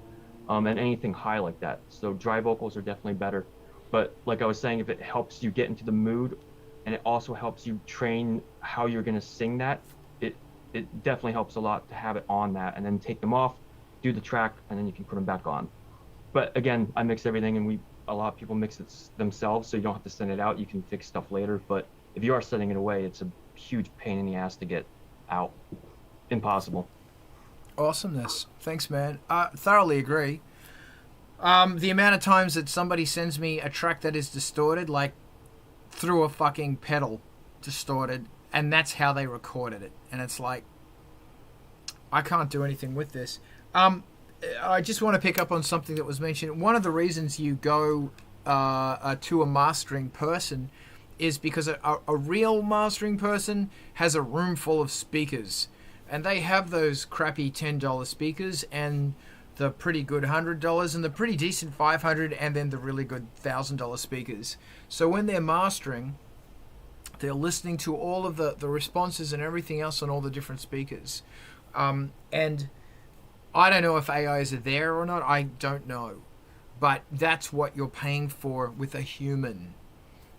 and anything high like that. So dry vocals are definitely better, but like I was saying, if it helps you get into the mood and it also helps you train how you're going to sing that, it definitely helps a lot to have it on that, and then take them off, do the track, and then you can put them back on. But again, I mix everything, and a lot of people mix it themselves, so you don't have to send it out. You can fix stuff later, but if you are sending it away, it's a huge pain in the ass to get out. Impossible. Awesomeness. Thanks, man. Thoroughly agree. The amount of times that somebody sends me a track that is distorted, like through a fucking pedal distorted, and that's how they recorded it, and it's like, I can't do anything with this. I just want to pick up on something that was mentioned. One of the reasons you go to a mastering person is because a real mastering person has a room full of speakers. and they have those crappy $10 speakers and the pretty good $100 and the pretty decent $500 and then the really good $1,000 speakers. So when they're mastering, they're listening to all of the responses and everything else on all the different speakers. And I don't know if AIs are there or not. I don't know. But that's what you're paying for with a human.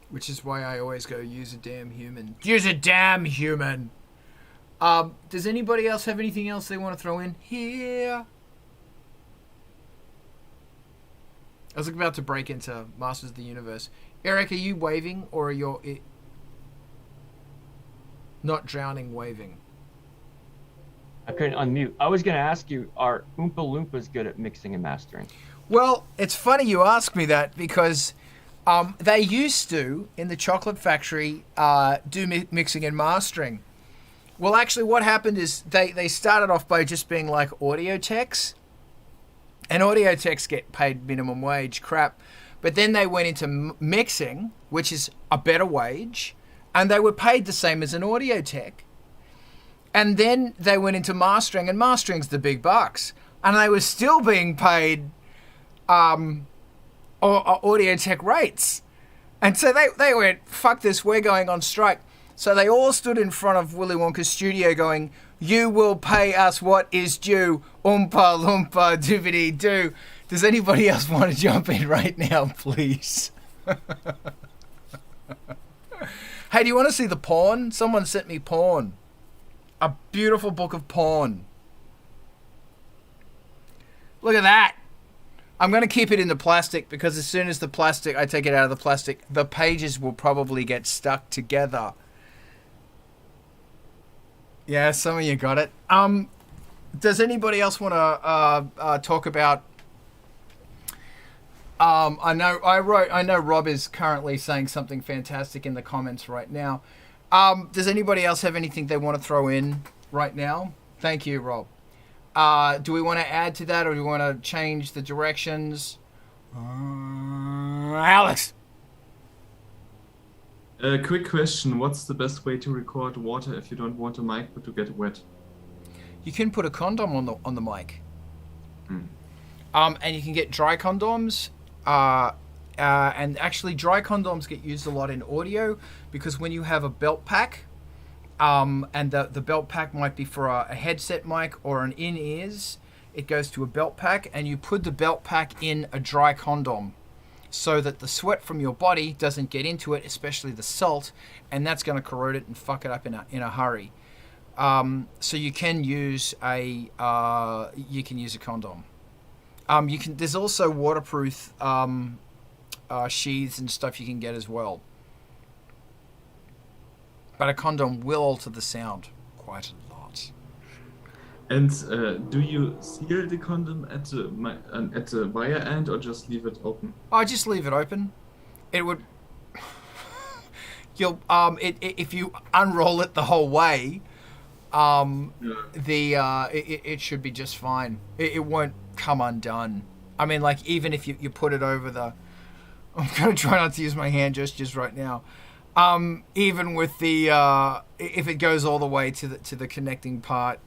Which is why I always go, use a damn human. Use a damn human! Does anybody else have anything else they want to throw in here? I was about to break into Masters of the Universe. Eric, are you waving or are you not drowning waving? I couldn't unmute. I was going to ask you, are Oompa Loompas good at mixing and mastering? Well, it's funny you ask me that because they used to, in the chocolate factory, do mixing and mastering. Well, actually, what happened is they started off by just being like audio techs. And audio techs get paid minimum wage crap. But then they went into mixing, which is a better wage. And they were paid the same as an audio tech. And then they went into mastering, and mastering's the big bucks. And they were still being paid audio tech rates. And so they went, fuck this, we're going on strike. So they all stood in front of Willy Wonka's studio going, you will pay us what is due, oompa loompa doobity doo. Does anybody else want to jump in right now, please? Hey, do you want to see the porn? Someone sent me porn. A beautiful book of porn. Look at that. I'm going to keep it in the plastic because as soon as I take it out of the plastic, the pages will probably get stuck together. Yeah, some of you got it. Does anybody else want to talk about? I know Rob is currently saying something fantastic in the comments right now. Does anybody else have anything they want to throw in right now? Thank you, Rob. Do we want to add to that, or do we want to change the directions? Alex. Quick question: what's the best way to record water if you don't want a mic but to get wet? You can put a condom on the mic. And you can get dry condoms. And actually, dry condoms get used a lot in audio because when you have a belt pack, and the belt pack might be for a headset mic or an in-ears, it goes to a belt pack, and you put the belt pack in a dry condom so that the sweat from your body doesn't get into it, especially the salt, and that's going to corrode it and fuck it up in a hurry. So you can use a condom. There's also waterproof sheaths and stuff you can get as well. But a condom will alter the sound quite a lot. And do you seal the condom at the wire end or just leave it open? I just leave it open. It would. If you unroll it the whole way, it should be just fine. It won't come undone. I mean, like even if you put it over the. I'm gonna try not to use my hand gestures right now. Even with the if it goes all the way to the connecting part,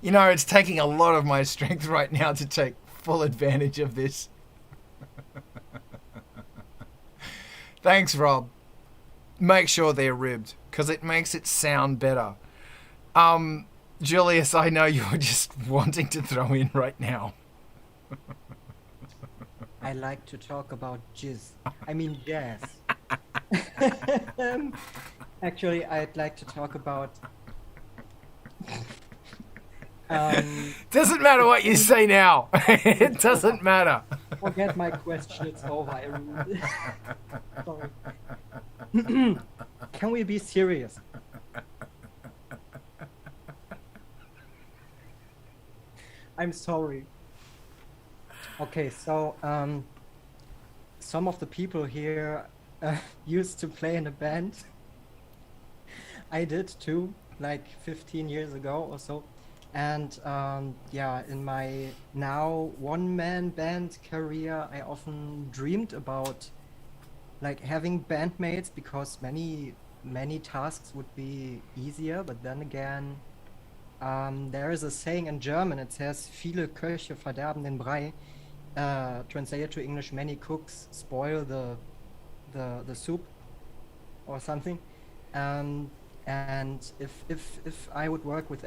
it's taking a lot of my strength right now to take full advantage of this. Thanks, Rob. Make sure they're ribbed because it makes it sound better. Julius, I know you're just wanting to throw in right now. I like to talk about jizz. I mean jazz. Actually, I'd like to talk about. Doesn't matter what you say now. It doesn't matter. Forget my question. It's over. Sorry. Can we be serious? I'm sorry. Okay, so some of the people here used to play in a band. I did too, like 15 years ago or so. And in my now one-man band career, I often dreamed about like having bandmates because many tasks would be easier. But then again, there is a saying in German. It says, "Viele Köche verderben den Brei." Translated to English, many cooks spoil the soup, or something. And if I would work with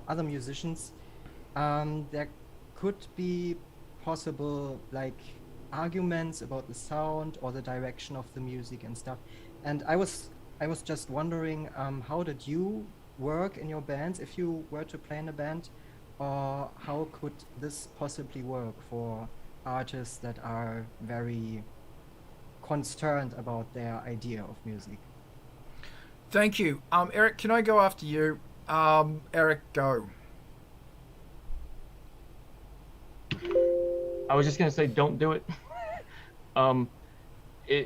other musicians, there could be possible like arguments about the sound or the direction of the music and stuff. And I was just wondering, how did you work in your bands if you were to play in a band, or how could this possibly work for artists that are very concerned about their idea of music? Thank you. Eric, can I go after you? Eric, go. I was just gonna say, don't do it.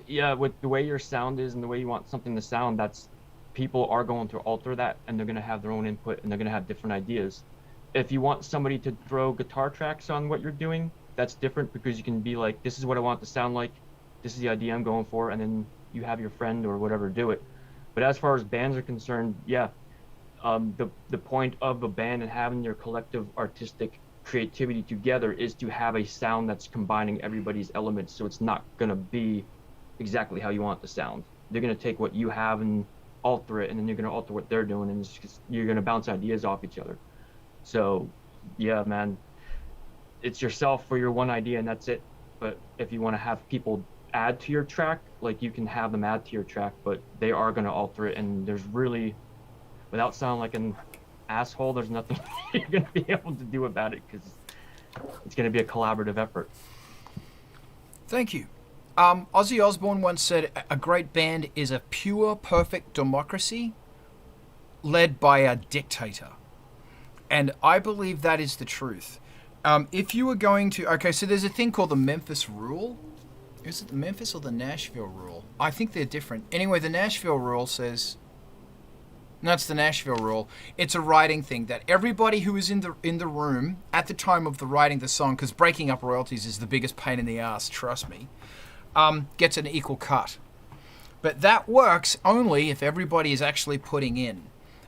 Yeah, with the way your sound is and the way you want something to sound, that's people are going to alter that, and they're gonna have their own input, and they're gonna have different ideas. If you want somebody to throw guitar tracks on what you're doing, that's different, because you can be like, this is what I want it to sound like, this is the idea I'm going for, and then you have your friend or whatever do it. But as far as bands are concerned, yeah, the point of a band and having your collective artistic creativity together is to have a sound that's combining everybody's elements, so it's not going to be exactly how you want it to sound. They're going to take what you have and alter it, and then you're going to alter what they're doing, and you're going to bounce ideas off each other. So yeah, man, it's yourself for your one idea and that's it. But if you want to have people add to your track, like, you can have them add to your track, but they are going to alter it, and there's really, without sounding like an asshole, there's nothing you're going to be able to do about it, because it's going to be a collaborative effort. Thank you. Ozzy Osbourne once said, a great band is a pure, perfect democracy led by a dictator. And I believe that is the truth. If you were going to... Okay, so there's a thing called the Memphis Rule. Is it the Memphis or the Nashville Rule? I think they're different. Anyway, the Nashville Rule says... No, it's the Nashville Rule. It's a writing thing that everybody who is in the room at the time of the writing the song, because breaking up royalties is the biggest pain in the ass, trust me, gets an equal cut. But that works only if everybody is actually putting in.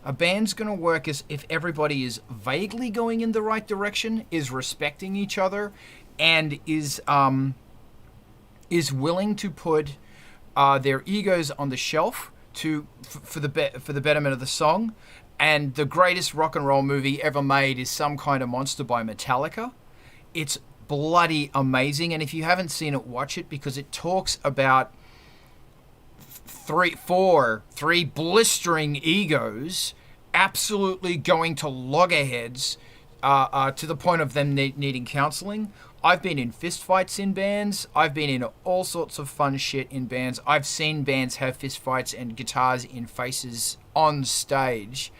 A band's going to work as if everybody is vaguely going in the right direction, is respecting each other, and is willing to put their egos on the shelf for the betterment of the song. And the greatest rock and roll movie ever made is Some Kind of Monster by Metallica. It's bloody amazing, and if you haven't seen it, watch it, because it talks about three blistering egos absolutely going to loggerheads to the point of them needing counseling. I've been in fistfights in bands. I've been in all sorts of fun shit in bands. I've seen bands have fistfights and guitars in faces on stage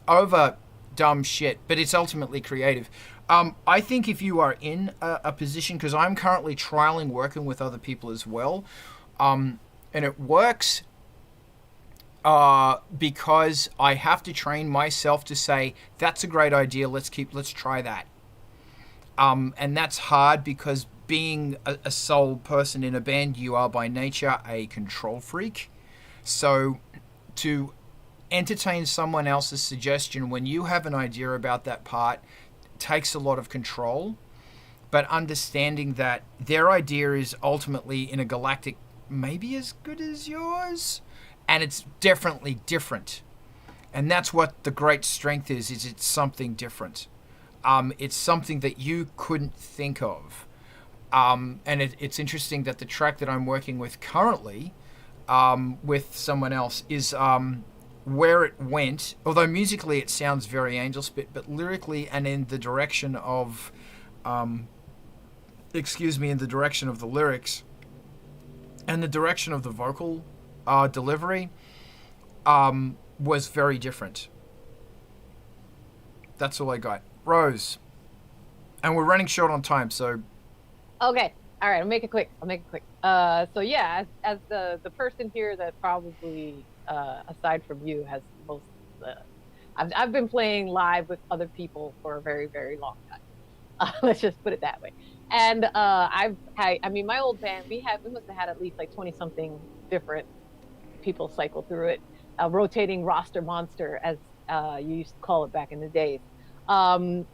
over dumb shit, but it's ultimately creative. I think if you are in a position, because I'm currently trialing working with other people as well, and it works because I have to train myself to say, that's a great idea, let's try that. And that's hard, because being a sole person in a band, you are by nature a control freak. So to entertain someone else's suggestion when you have an idea about that part takes a lot of control, but understanding that their idea is ultimately in a galactic maybe as good as yours, and it's definitely different. And that's what the great strength is it's something different. It's something that you couldn't think of. And it's interesting that the track that I'm working with currently with someone else is where it went, although musically it sounds very ANGELSPIT, but lyrically and in the direction of, in the direction of the lyrics and the direction of the vocal delivery was very different. That's all I got. Rose. And we're running short on time, so... Okay. All right, I'll make it quick. So yeah, as the person here that probably, aside from you, has most... I've been playing live with other people for a very, very long time. Let's just put it that way. And my old band, we must have had at least like 20-something different people cycle through it. A rotating roster monster, as you used to call it back in the days. And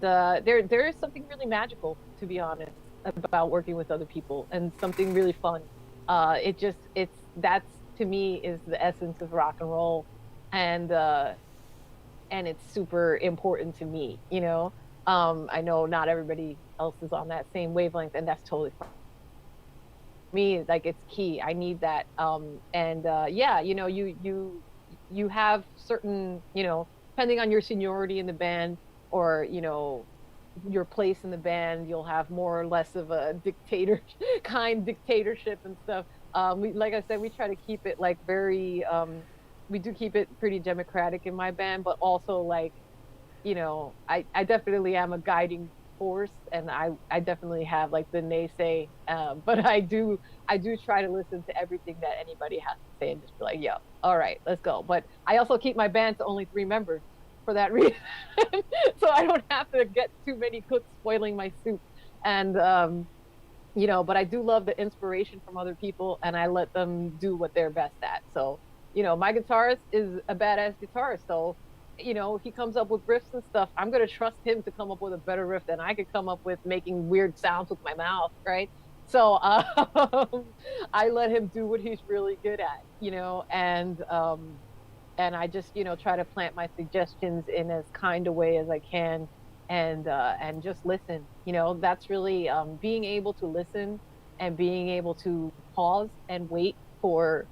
there is something really magical, to be honest, about working with other people, and something really fun. That's, to me, is the essence of rock and roll, and it's super important to me. I know not everybody else is on that same wavelength, and that's totally fine. Me, like, it's key. I need that. Yeah, you have certain, depending on your seniority in the band, or your place in the band, you'll have more or less of a dictatorship and stuff. Like I said, we try to keep it like very, we do keep it pretty democratic in my band, but also like, I definitely am a guiding force, and I definitely have like the naysay, but I do try to listen to everything that anybody has to say and just be like, yo, all right, let's go. But I also keep my band to only 3 members for that reason, so I don't have to get too many cooks spoiling my soup. And but I do love the inspiration from other people, and I let them do what they're best at. So my guitarist is a badass guitarist, so if he comes up with riffs and stuff, I'm going to trust him to come up with a better riff than I could come up with, making weird sounds with my mouth, right? So I let him do what he's really good at, and I just, try to plant my suggestions in as kind a way as I can, and just listen. That's really being able to listen and being able to pause and wait for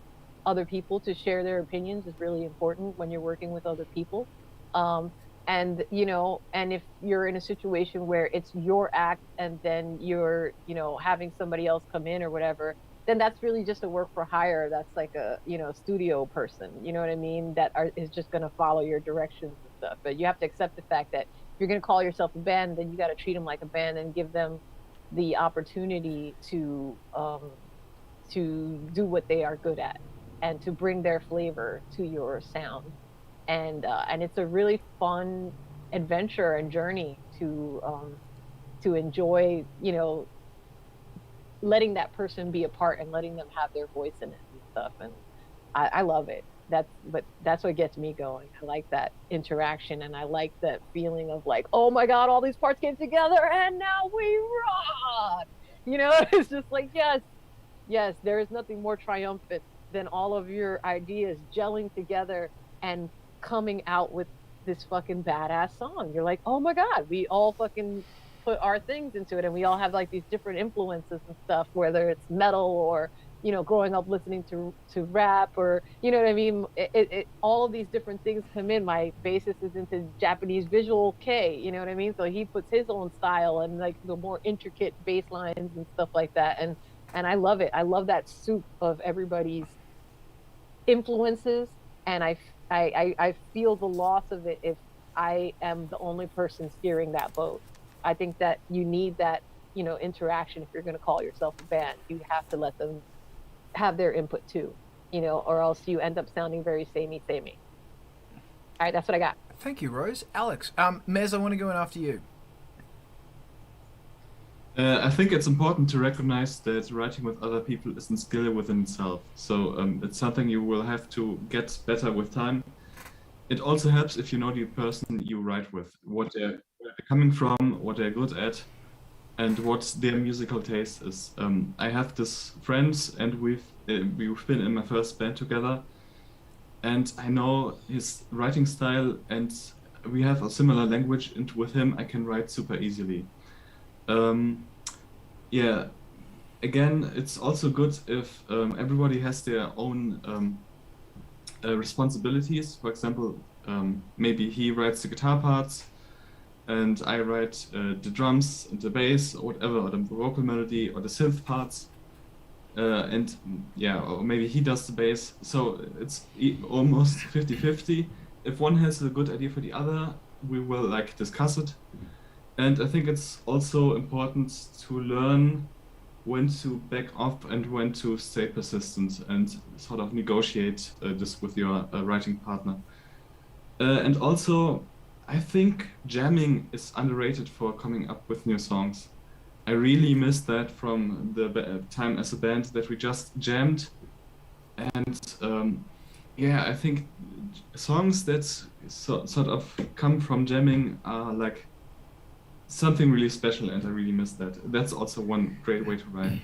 other people to share their opinions is really important when you're working with other people. And if you're in a situation where it's your act and then you're, having somebody else come in or whatever, then that's really just a work for hire. That's like a, studio person, you know what I mean? Is just going to follow your directions and stuff. But you have to accept the fact that if you're going to call yourself a band, then you got to treat them like a band and give them the opportunity to do what they are good at, and to bring their flavor to your sound. And it's a really fun adventure and journey to enjoy, letting that person be a part and letting them have their voice in it and stuff. And I love it. That's what gets me going. I like that interaction, and I like that feeling of like, oh my God, all these parts came together and now we rock. It's just like, yes, there is nothing more triumphant than all of your ideas gelling together and coming out with this fucking badass song. You're like, oh my God, we all fucking put our things into it, and we all have like these different influences and stuff, whether it's metal or growing up listening to rap, or what I mean. All of these different things come in. My bassist is into Japanese visual kei, you know what I mean? So he puts his own style and like the more intricate bass lines and stuff like that, and I love it. I love that soup of everybody's influences, and I feel the loss of it if I am the only person steering that boat. I think that you need that, interaction. If you're going to call yourself a band, you have to let them have their input too, or else you end up sounding very samey. All right, that's what I got. Thank you, Rose. Alex, Mez, I want to go in after you. I think it's important to recognize that writing with other people is a skill within itself. So it's something you will have to get better with time. It also helps if you know the person you write with, where they're coming from, what they're good at, and what their musical taste is. I have this friends, and we've been in my first band together, and I know his writing style, and we have a similar language, and with him I can write super easily. Yeah, again, it's also good if everybody has their own responsibilities. For example, maybe he writes the guitar parts and I write the drums and the bass or whatever, or the vocal melody or the synth parts, and yeah, or maybe he does the bass. So it's almost 50-50. If one has a good idea for the other, we will like discuss it. And I think it's also important to learn when to back off and when to stay persistent and sort of negotiate this with your writing partner. And also, I think jamming is underrated for coming up with new songs. I really miss that from the time as a band, that we just jammed and Yeah, I think songs that sort of come from jamming are like something really special, and I really miss that. That's also one great way to write.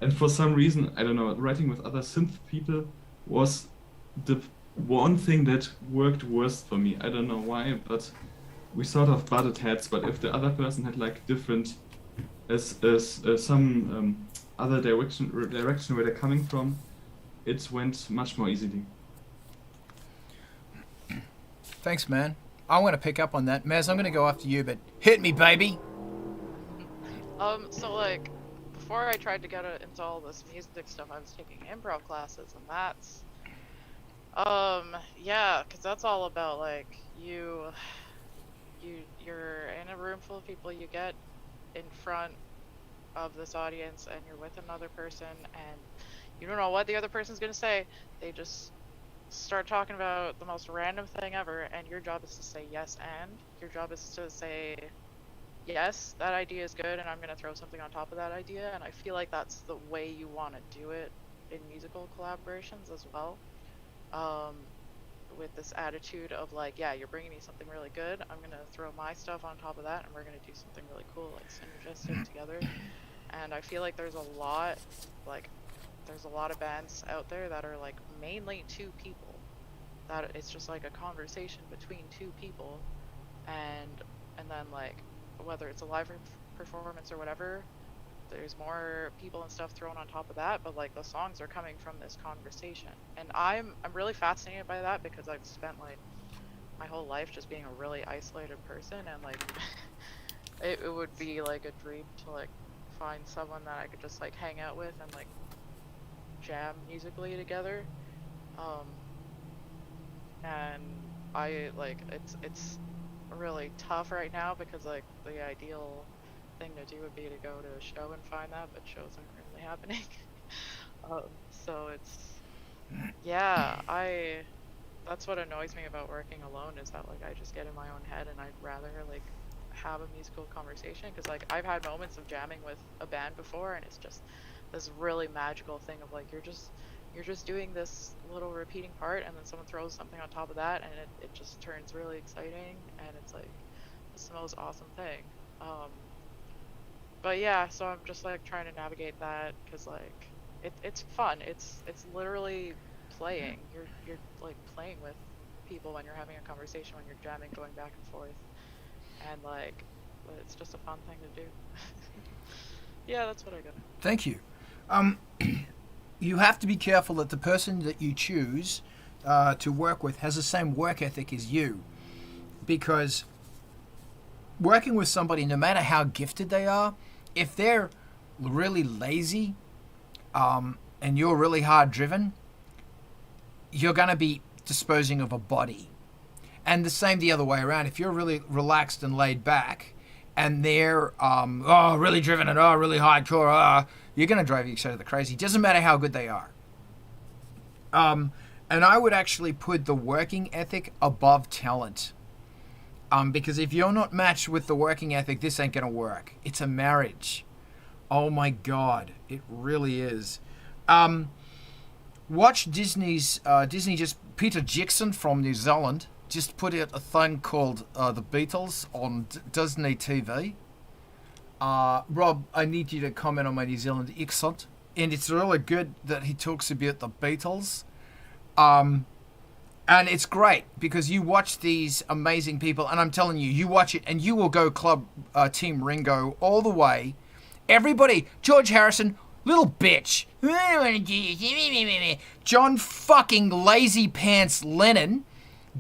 And for some reason, I don't know, writing with other synth people was the one thing that worked worst for me. I don't know why, but we sort of butted heads. But if the other person had like different, as some other direction where they're coming from, it went much more easily. Thanks, man. I want to pick up on that. Maz, I'm going to go after you, but hit me, baby. So like, before I tried to get into all this music stuff, I was taking improv classes, and that's, yeah, because that's all about like you're in a room full of people, you get in front of this audience, and you're with another person, and you don't know what the other person's gonna say. They just start talking about the most random thing ever, and your job is to say yes, and your job is to say yes, that idea is good, and I'm gonna throw something on top of that idea. And I feel like that's the way you want to do it in musical collaborations as well, with this attitude of like, yeah, you're bringing me something really good, I'm gonna throw my stuff on top of that, and we're gonna do something really cool, like synergistic together. And I feel like there's a lot of bands out there that are like mainly two people, that it's just like a conversation between two people, and then like whether it's a live performance or whatever, there's more people and stuff thrown on top of that, but like the songs are coming from this conversation. And I'm really fascinated by that, because I've spent like my whole life just being a really isolated person, and like it would be like a dream to like find someone that I could just like hang out with and like jam musically together. And I like it's really tough right now, because like the ideal thing to do would be to go to a show and find that, but shows aren't really happening. So it's, yeah, that's what annoys me about working alone, is that like I just get in my own head, and I'd rather like have a musical conversation, because like I've had moments of jamming with a band before, and it's just this really magical thing of like you're just doing this little repeating part, and then someone throws something on top of that, and it just turns really exciting, and it's like it's the most awesome thing. But yeah, so I'm just like trying to navigate that, because like it's fun. It's literally playing. You're like playing with people when you're having a conversation, when you're jamming, going back and forth, and like it's just a fun thing to do. Yeah, that's what I got. Thank you. You have to be careful that the person that you choose to work with has the same work ethic as you, because working with somebody, no matter how gifted they are, if they're really lazy and you're really hard driven, you're going to be disposing of a body. And the same the other way around. If you're really relaxed and laid back, and they're really driven and really hardcore, you're going to drive each other crazy. Doesn't matter how good they are. And I would actually put the working ethic above talent. Because if you're not matched with the working ethic, this ain't going to work. It's a marriage. Oh my God, it really is. Watch Disney's, Peter Jackson from New Zealand just put out a thing called The Beatles on Disney TV. Rob, I need you to comment on my New Zealand accent. And it's really good that he talks about the Beatles. And it's great, because you watch these amazing people, and I'm telling you, you watch it and you will go club Team Ringo all the way. Everybody, George Harrison, little bitch. John fucking lazy pants Lennon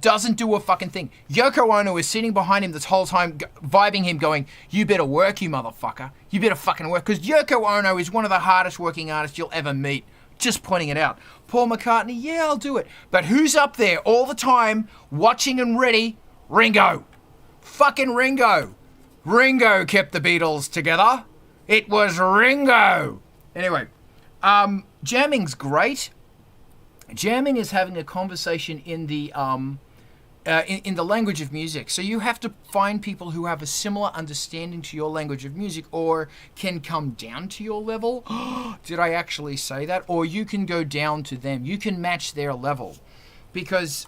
doesn't do a fucking thing. Yoko Ono is sitting behind him this whole time, vibing him, going, you better work, you motherfucker. You better fucking work. Because Yoko Ono is one of the hardest working artists you'll ever meet. Just pointing it out. Paul McCartney, yeah, I'll do it. But who's up there all the time, watching and ready? Ringo. Fucking Ringo. Ringo kept the Beatles together. It was Ringo. Anyway, jamming's great. Jamming is having a conversation in the language of music. So you have to find people who have a similar understanding to your language of music, or can come down to your level. Did I actually say that? Or you can go down to them. You can match their level. because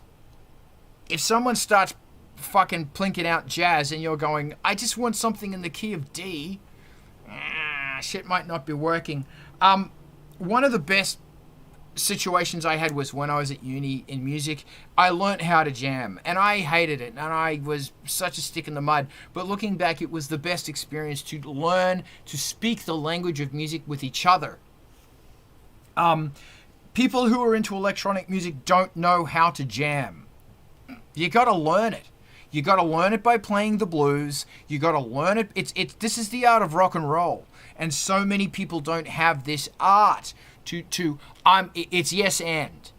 if someone starts fucking plinking out jazz and you're going, I just want something in the key of D, shit might not be working. One of the best situations I had was when I was at uni in music. I learnt how to jam, and I hated it, and I was such a stick in the mud. But looking back, it was the best experience to learn to speak the language of music with each other. People who are into electronic music don't know how to jam. You got to learn it. You got to learn it by playing the blues. You got to learn it. This is the art of rock and roll, and so many people don't have this art. It's yes and,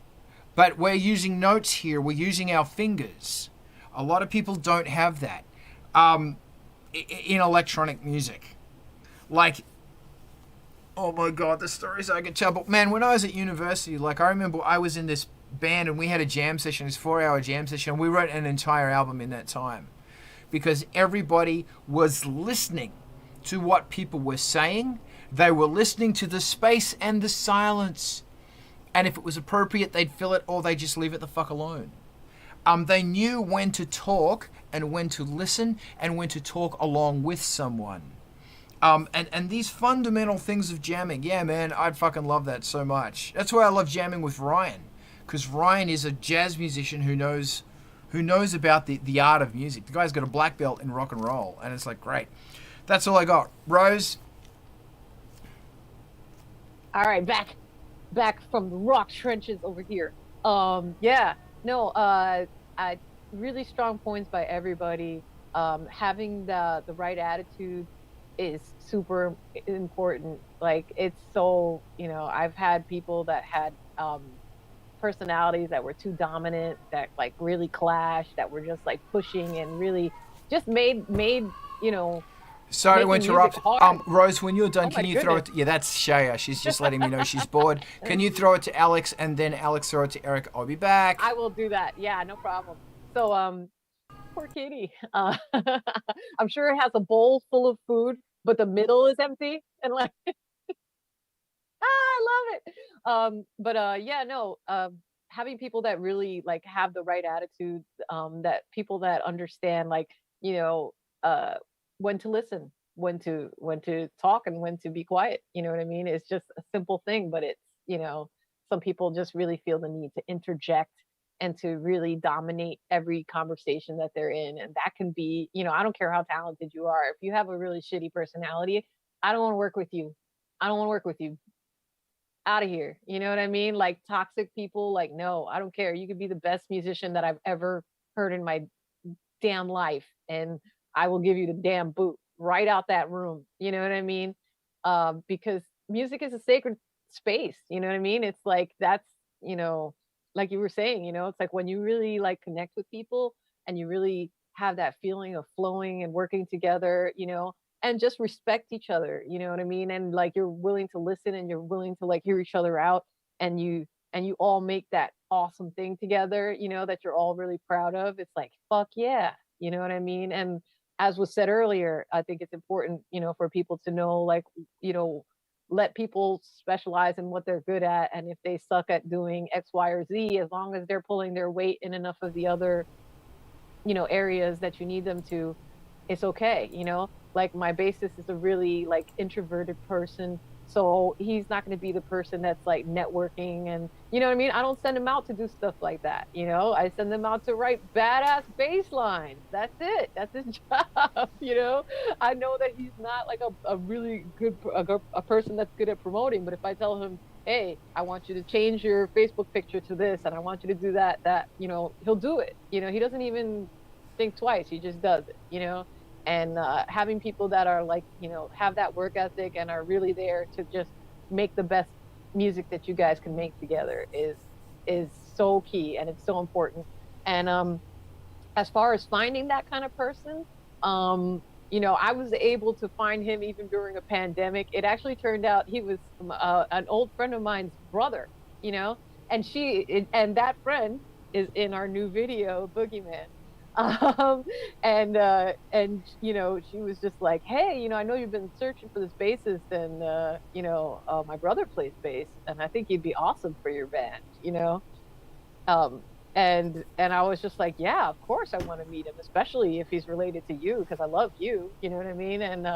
but we're using notes here. We're using our fingers. A lot of people don't have that in electronic music. Like, oh my God, the stories I could tell. But man, when I was at university, like I remember I was in this band and we had a jam session, this 4-hour jam session, and we wrote an entire album in that time because everybody was listening to what people were saying. They were listening to the space and the silence. And if it was appropriate, they'd fill it, or they'd just leave it the fuck alone. They knew when to talk and when to listen and when to talk along with someone. And these fundamental things of jamming, yeah, man, I'd fucking love that so much. That's why I love jamming with Ryan, because Ryan is a jazz musician who knows about the art of music. The guy's got a black belt in rock and roll, and it's like, great. That's all I got. Rose? All right, back from the rock trenches over here. Really strong points by everybody. Having the right attitude is super important. Like, it's so, I've had people that had personalities that were too dominant, that like really clashed, that were just like pushing and really just made Sorry to interrupt. Rose, when you're done, Oh can my you throw it? goodness. Yeah, that's Shaya. She's just letting me know she's bored. Can you throw it to Alex, and then Alex throw it to Eric? I'll be back. I will do that. Yeah, no problem. So, poor kitty. I'm sure it has a bowl full of food, but the middle is empty, and like, I love it. Having people that really like have the right attitude, that people that understand, like, when to listen, when to talk, and when to be quiet. You know what I mean? It's just a simple thing, but it's, some people just really feel the need to interject and to really dominate every conversation that they're in. And that can be, I don't care how talented you are. If you have a really shitty personality, I don't want to work with you. I don't want to work with you. Out of here. You know what I mean? Like, toxic people, like, no, I don't care. You could be the best musician that I've ever heard in my damn life, and I will give you the damn boot right out that room. You know what I mean? Because music is a sacred space. You know what I mean? It's like, that's, like you were saying, it's like when you really like connect with people and you really have that feeling of flowing and working together, and just respect each other. You know what I mean? And like, you're willing to listen and you're willing to like hear each other out, and you all make that awesome thing together, that you're all really proud of. It's like, fuck yeah. You know what I mean? And as was said earlier, I think it's important, for people to know, like, let people specialize in what they're good at. And if they suck at doing X, Y, or Z, as long as they're pulling their weight in enough of the other, areas that you need them to, it's okay. Like, my bassist is a really like introverted person. So he's not going to be the person that's like networking, and you know what I mean? I don't send him out to do stuff like that. I send them out to write badass bass lines. That's it. That's his job. I know that he's not like a really good, a person that's good at promoting, but if I tell him, hey, I want you to change your Facebook picture to this, and I want you to do that, he'll do it. He doesn't even think twice. He just does it, And having people that are like, have that work ethic and are really there to just make the best music that you guys can make together is so key, and it's so important. And as far as finding that kind of person, I was able to find him even during a pandemic. It actually turned out he was an old friend of mine's brother, and that friend is in our new video, Boogeyman. And she was just like, hey, I know you've been searching for this bassist, and my brother plays bass, and I think he'd be awesome for your band, And I was just like, yeah, of course I want to meet him, especially if he's related to you, because I love you, you know what I mean? And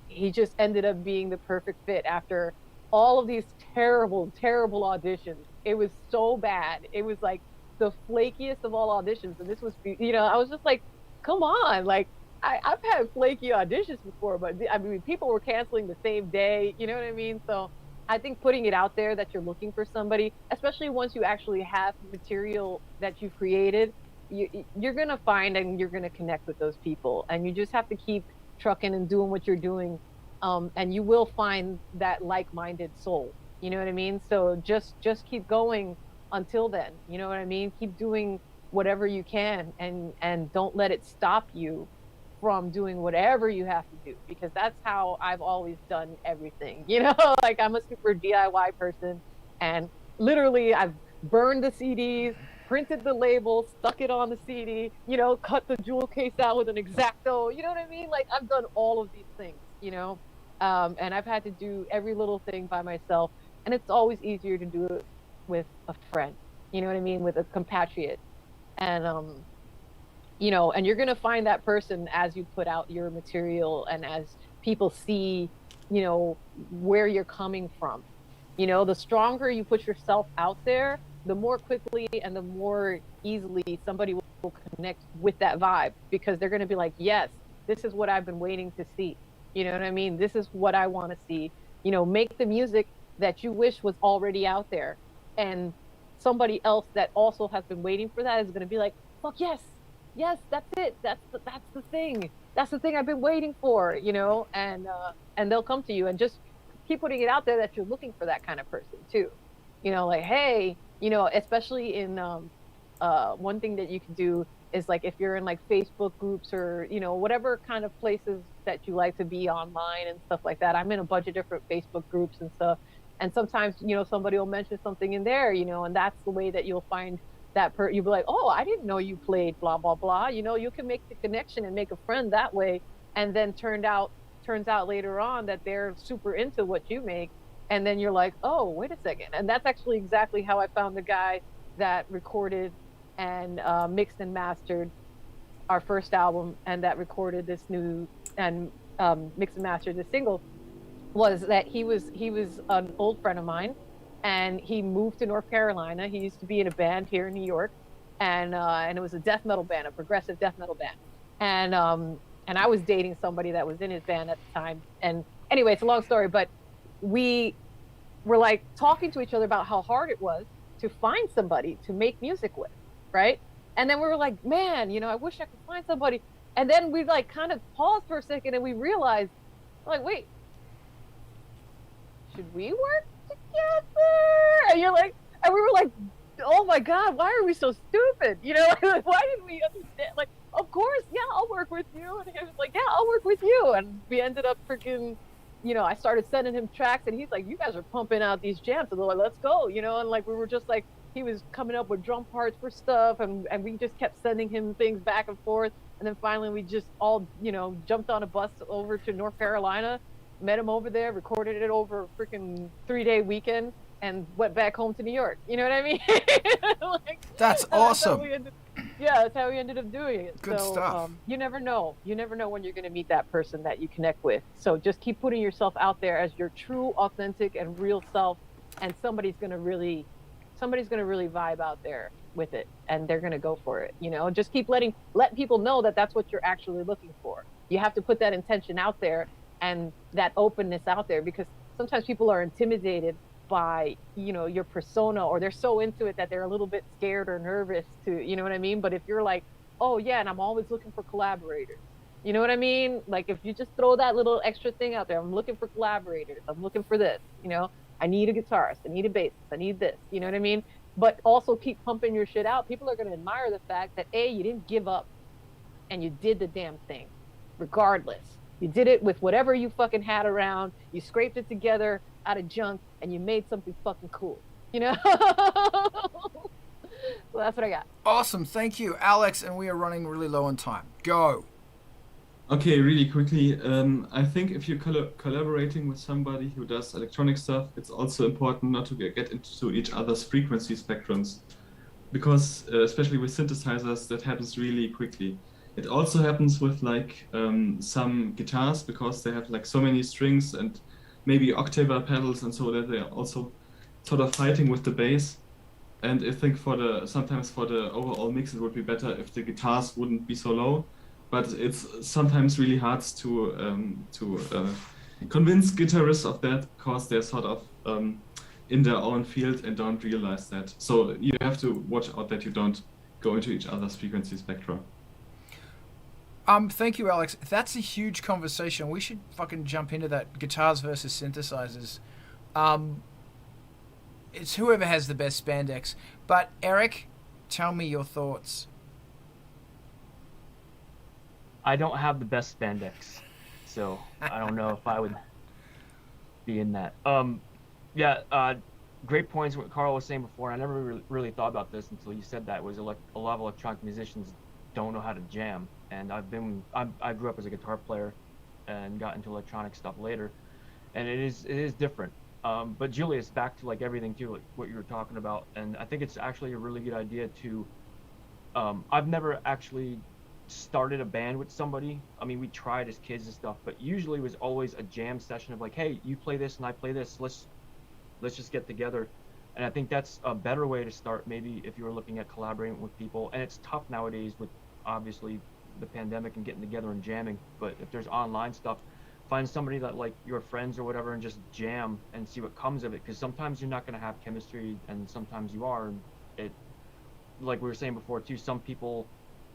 he just ended up being the perfect fit after all of these terrible auditions. It was so bad. It was like the flakiest of all auditions. And this was, I was just like, come on, like I've had flaky auditions before, but I mean, people were canceling the same day, you know what I mean? So I think putting it out there that you're looking for somebody, especially once you actually have material that you've created, you're going to find and you're going to connect with those people. And you just have to keep trucking and doing what you're doing. And you will find that like-minded soul, you know what I mean? So just keep going until then, you know what I mean? Keep doing whatever you can, and don't let it stop you from doing whatever you have to do, because that's how I've always done everything, you know? Like, I'm a super DIY person, and literally I've burned the CDs, printed the label, stuck it on the CD, you know, cut the jewel case out with an X-Acto, you know what I mean? Like, I've done all of these things, you know? And I've had to do every little thing by myself, and it's always easier to do it with a friend, you know what I mean? With a compatriot. And you know, and you're going to find that person as you put out your material and as people see, you know, where you're coming from. You know, the stronger you put yourself out there, the more quickly and the more easily somebody will connect with that vibe, because they're going to be like, yes, this is what I've been waiting to see. You know what I mean? This is what I want to see. You know, make the music that you wish was already out there. And somebody else that also has been waiting for that is going to be like, fuck yes. Yes, that's it. That's the thing. That's the thing I've been waiting for, you know, and they'll come to you, and just keep putting it out there that you're looking for that kind of person too. You know, like, hey, you know, especially in one thing that you can do is, like, if you're in like Facebook groups or, you know, whatever kind of places that you like to be online and stuff like that. I'm in a bunch of different Facebook groups and stuff. And sometimes, you know, somebody will mention something in there, you know, and that's the way that you'll find that you'll be like, oh, I didn't know you played blah blah blah, you know. You can make the connection and make a friend that way, and then turns out later on that they're super into what you make, and then you're like, oh, wait a second. And that's actually exactly how I found the guy that recorded and mixed and mastered our first album, and that recorded this new and mixed and mastered the single. Was that he was an old friend of mine. And he moved to North Carolina. He used to be in a band here in New York, and it was a death metal band, a progressive death metal band. And I was dating somebody that was in his band at the time. And anyway, it's a long story, but we were like talking to each other about how hard it was to find somebody to make music with, right? And then we were like, man, you know, I wish I could find somebody. And then we like kind of paused for a second, and we realized, like, wait, should we work together? And you're like, and we were like, oh my god, why are we so stupid, you know? Why didn't we understand? Like, of course, yeah, I'll work with you. And he was like, yeah, I'll work with you. And we ended up freaking, you know, I started sending him tracks, and he's like, you guys are pumping out these jams, so they're like, let's go, you know. And like, we were just like, he was coming up with drum parts for stuff, and we just kept sending him things back and forth. And then finally we just all, you know, jumped on a bus over to North Carolina, met him over there, recorded it over a freaking 3-day weekend, and went back home to New York. You know what I mean? Like, that's awesome. That's how we ended up doing it. Good stuff. You never know. You never know when you're going to meet that person that you connect with. So just keep putting yourself out there as your true, authentic, and real self, and somebody's going to really vibe out there with it, and they're going to go for it. You know, just keep let people know that that's what you're actually looking for. You have to put that intention out there and that openness out there, because sometimes people are intimidated by, you know, your persona, or they're so into it that they're a little bit scared or nervous to, you know what I mean? But if you're like, oh yeah, and I'm always looking for collaborators, you know what I mean? Like, if you just throw that little extra thing out there, I'm looking for collaborators, I'm looking for this, you know, I need a guitarist, I need a bassist, I need this, you know what I mean? But also keep pumping your shit out. People are going to admire the fact that, A, you didn't give up and you did the damn thing regardless. You did it with whatever you fucking had around. You scraped it together out of junk, and you made something fucking cool. You know? So that's what I got. Awesome. Thank you, Alex. And we are running really low on time. Go. Okay, really quickly. I think if you're collaborating with somebody who does electronic stuff, it's also important not to get into each other's frequency spectrums. because especially with synthesizers, that happens really quickly. It also happens with like some guitars, because they have like so many strings and maybe octaver pedals, and so that they're also sort of fighting with the bass. And I think sometimes for the overall mix, it would be better if the guitars wouldn't be so low. But it's sometimes really hard to convince guitarists of that, because they're sort of in their own field and don't realize that. So you have to watch out that you don't go into each other's frequency spectra. Thank you, Alex. That's a huge conversation. We should fucking jump into that. Guitars versus synthesizers. It's whoever has the best spandex. But Eric, tell me your thoughts. I don't have the best spandex, so I don't know if I would be in that. Great points what Carl was saying before. I never really thought about this until you said that. Was a lot of electronic musicians don't know how to jam, and I grew up as a guitar player and got into electronic stuff later, and it is different. But Julius, back to like everything too, like what you were talking about, and I think it's actually a really good idea to. I've never actually started a band with somebody. I mean, we tried as kids and stuff, but usually it was always a jam session of like, hey, you play this and I play this. Let's just get together. And I think that's a better way to start, maybe if you were looking at collaborating with people. And it's tough nowadays with obviously the pandemic and getting together and jamming. But if there's online stuff, find somebody that like your friends or whatever and just jam and see what comes of it. Because sometimes you're not going to have chemistry and sometimes you are. And it, like we were saying before too, some people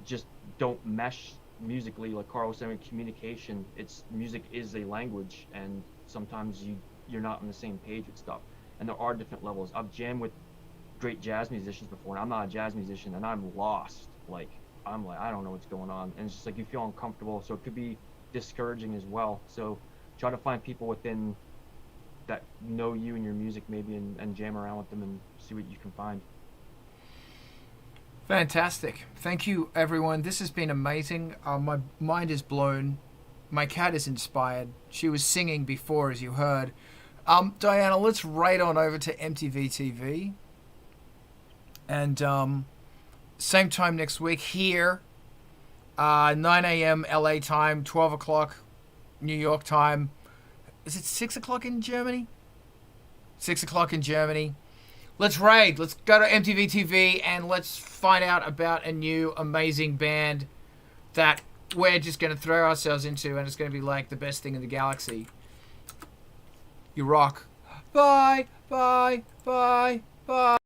just don't mesh musically. Like Carl was saying, communication, music is a language, and sometimes you're not on the same page with stuff. And there are different levels. I've jammed with great jazz musicians before, and I'm not a jazz musician, and I'm lost. I'm like, I don't know what's going on. And it's just like you feel uncomfortable, so it could be discouraging as well. So try to find people within that know you and your music maybe, and jam around with them and see what you can find. Fantastic. Thank you, everyone. This has been amazing. My mind is blown. My cat is inspired. She was singing before, as you heard. Diana, let's right on over to MTV TV. And same time next week here. 9 a.m. LA time, 12 o'clock New York time. Is it 6 o'clock in Germany? 6 o'clock in Germany. Let's raid. Let's go to MTV TV and let's find out about a new amazing band that we're just going to throw ourselves into, and it's going to be like the best thing in the galaxy. You rock. Bye, bye, bye, bye.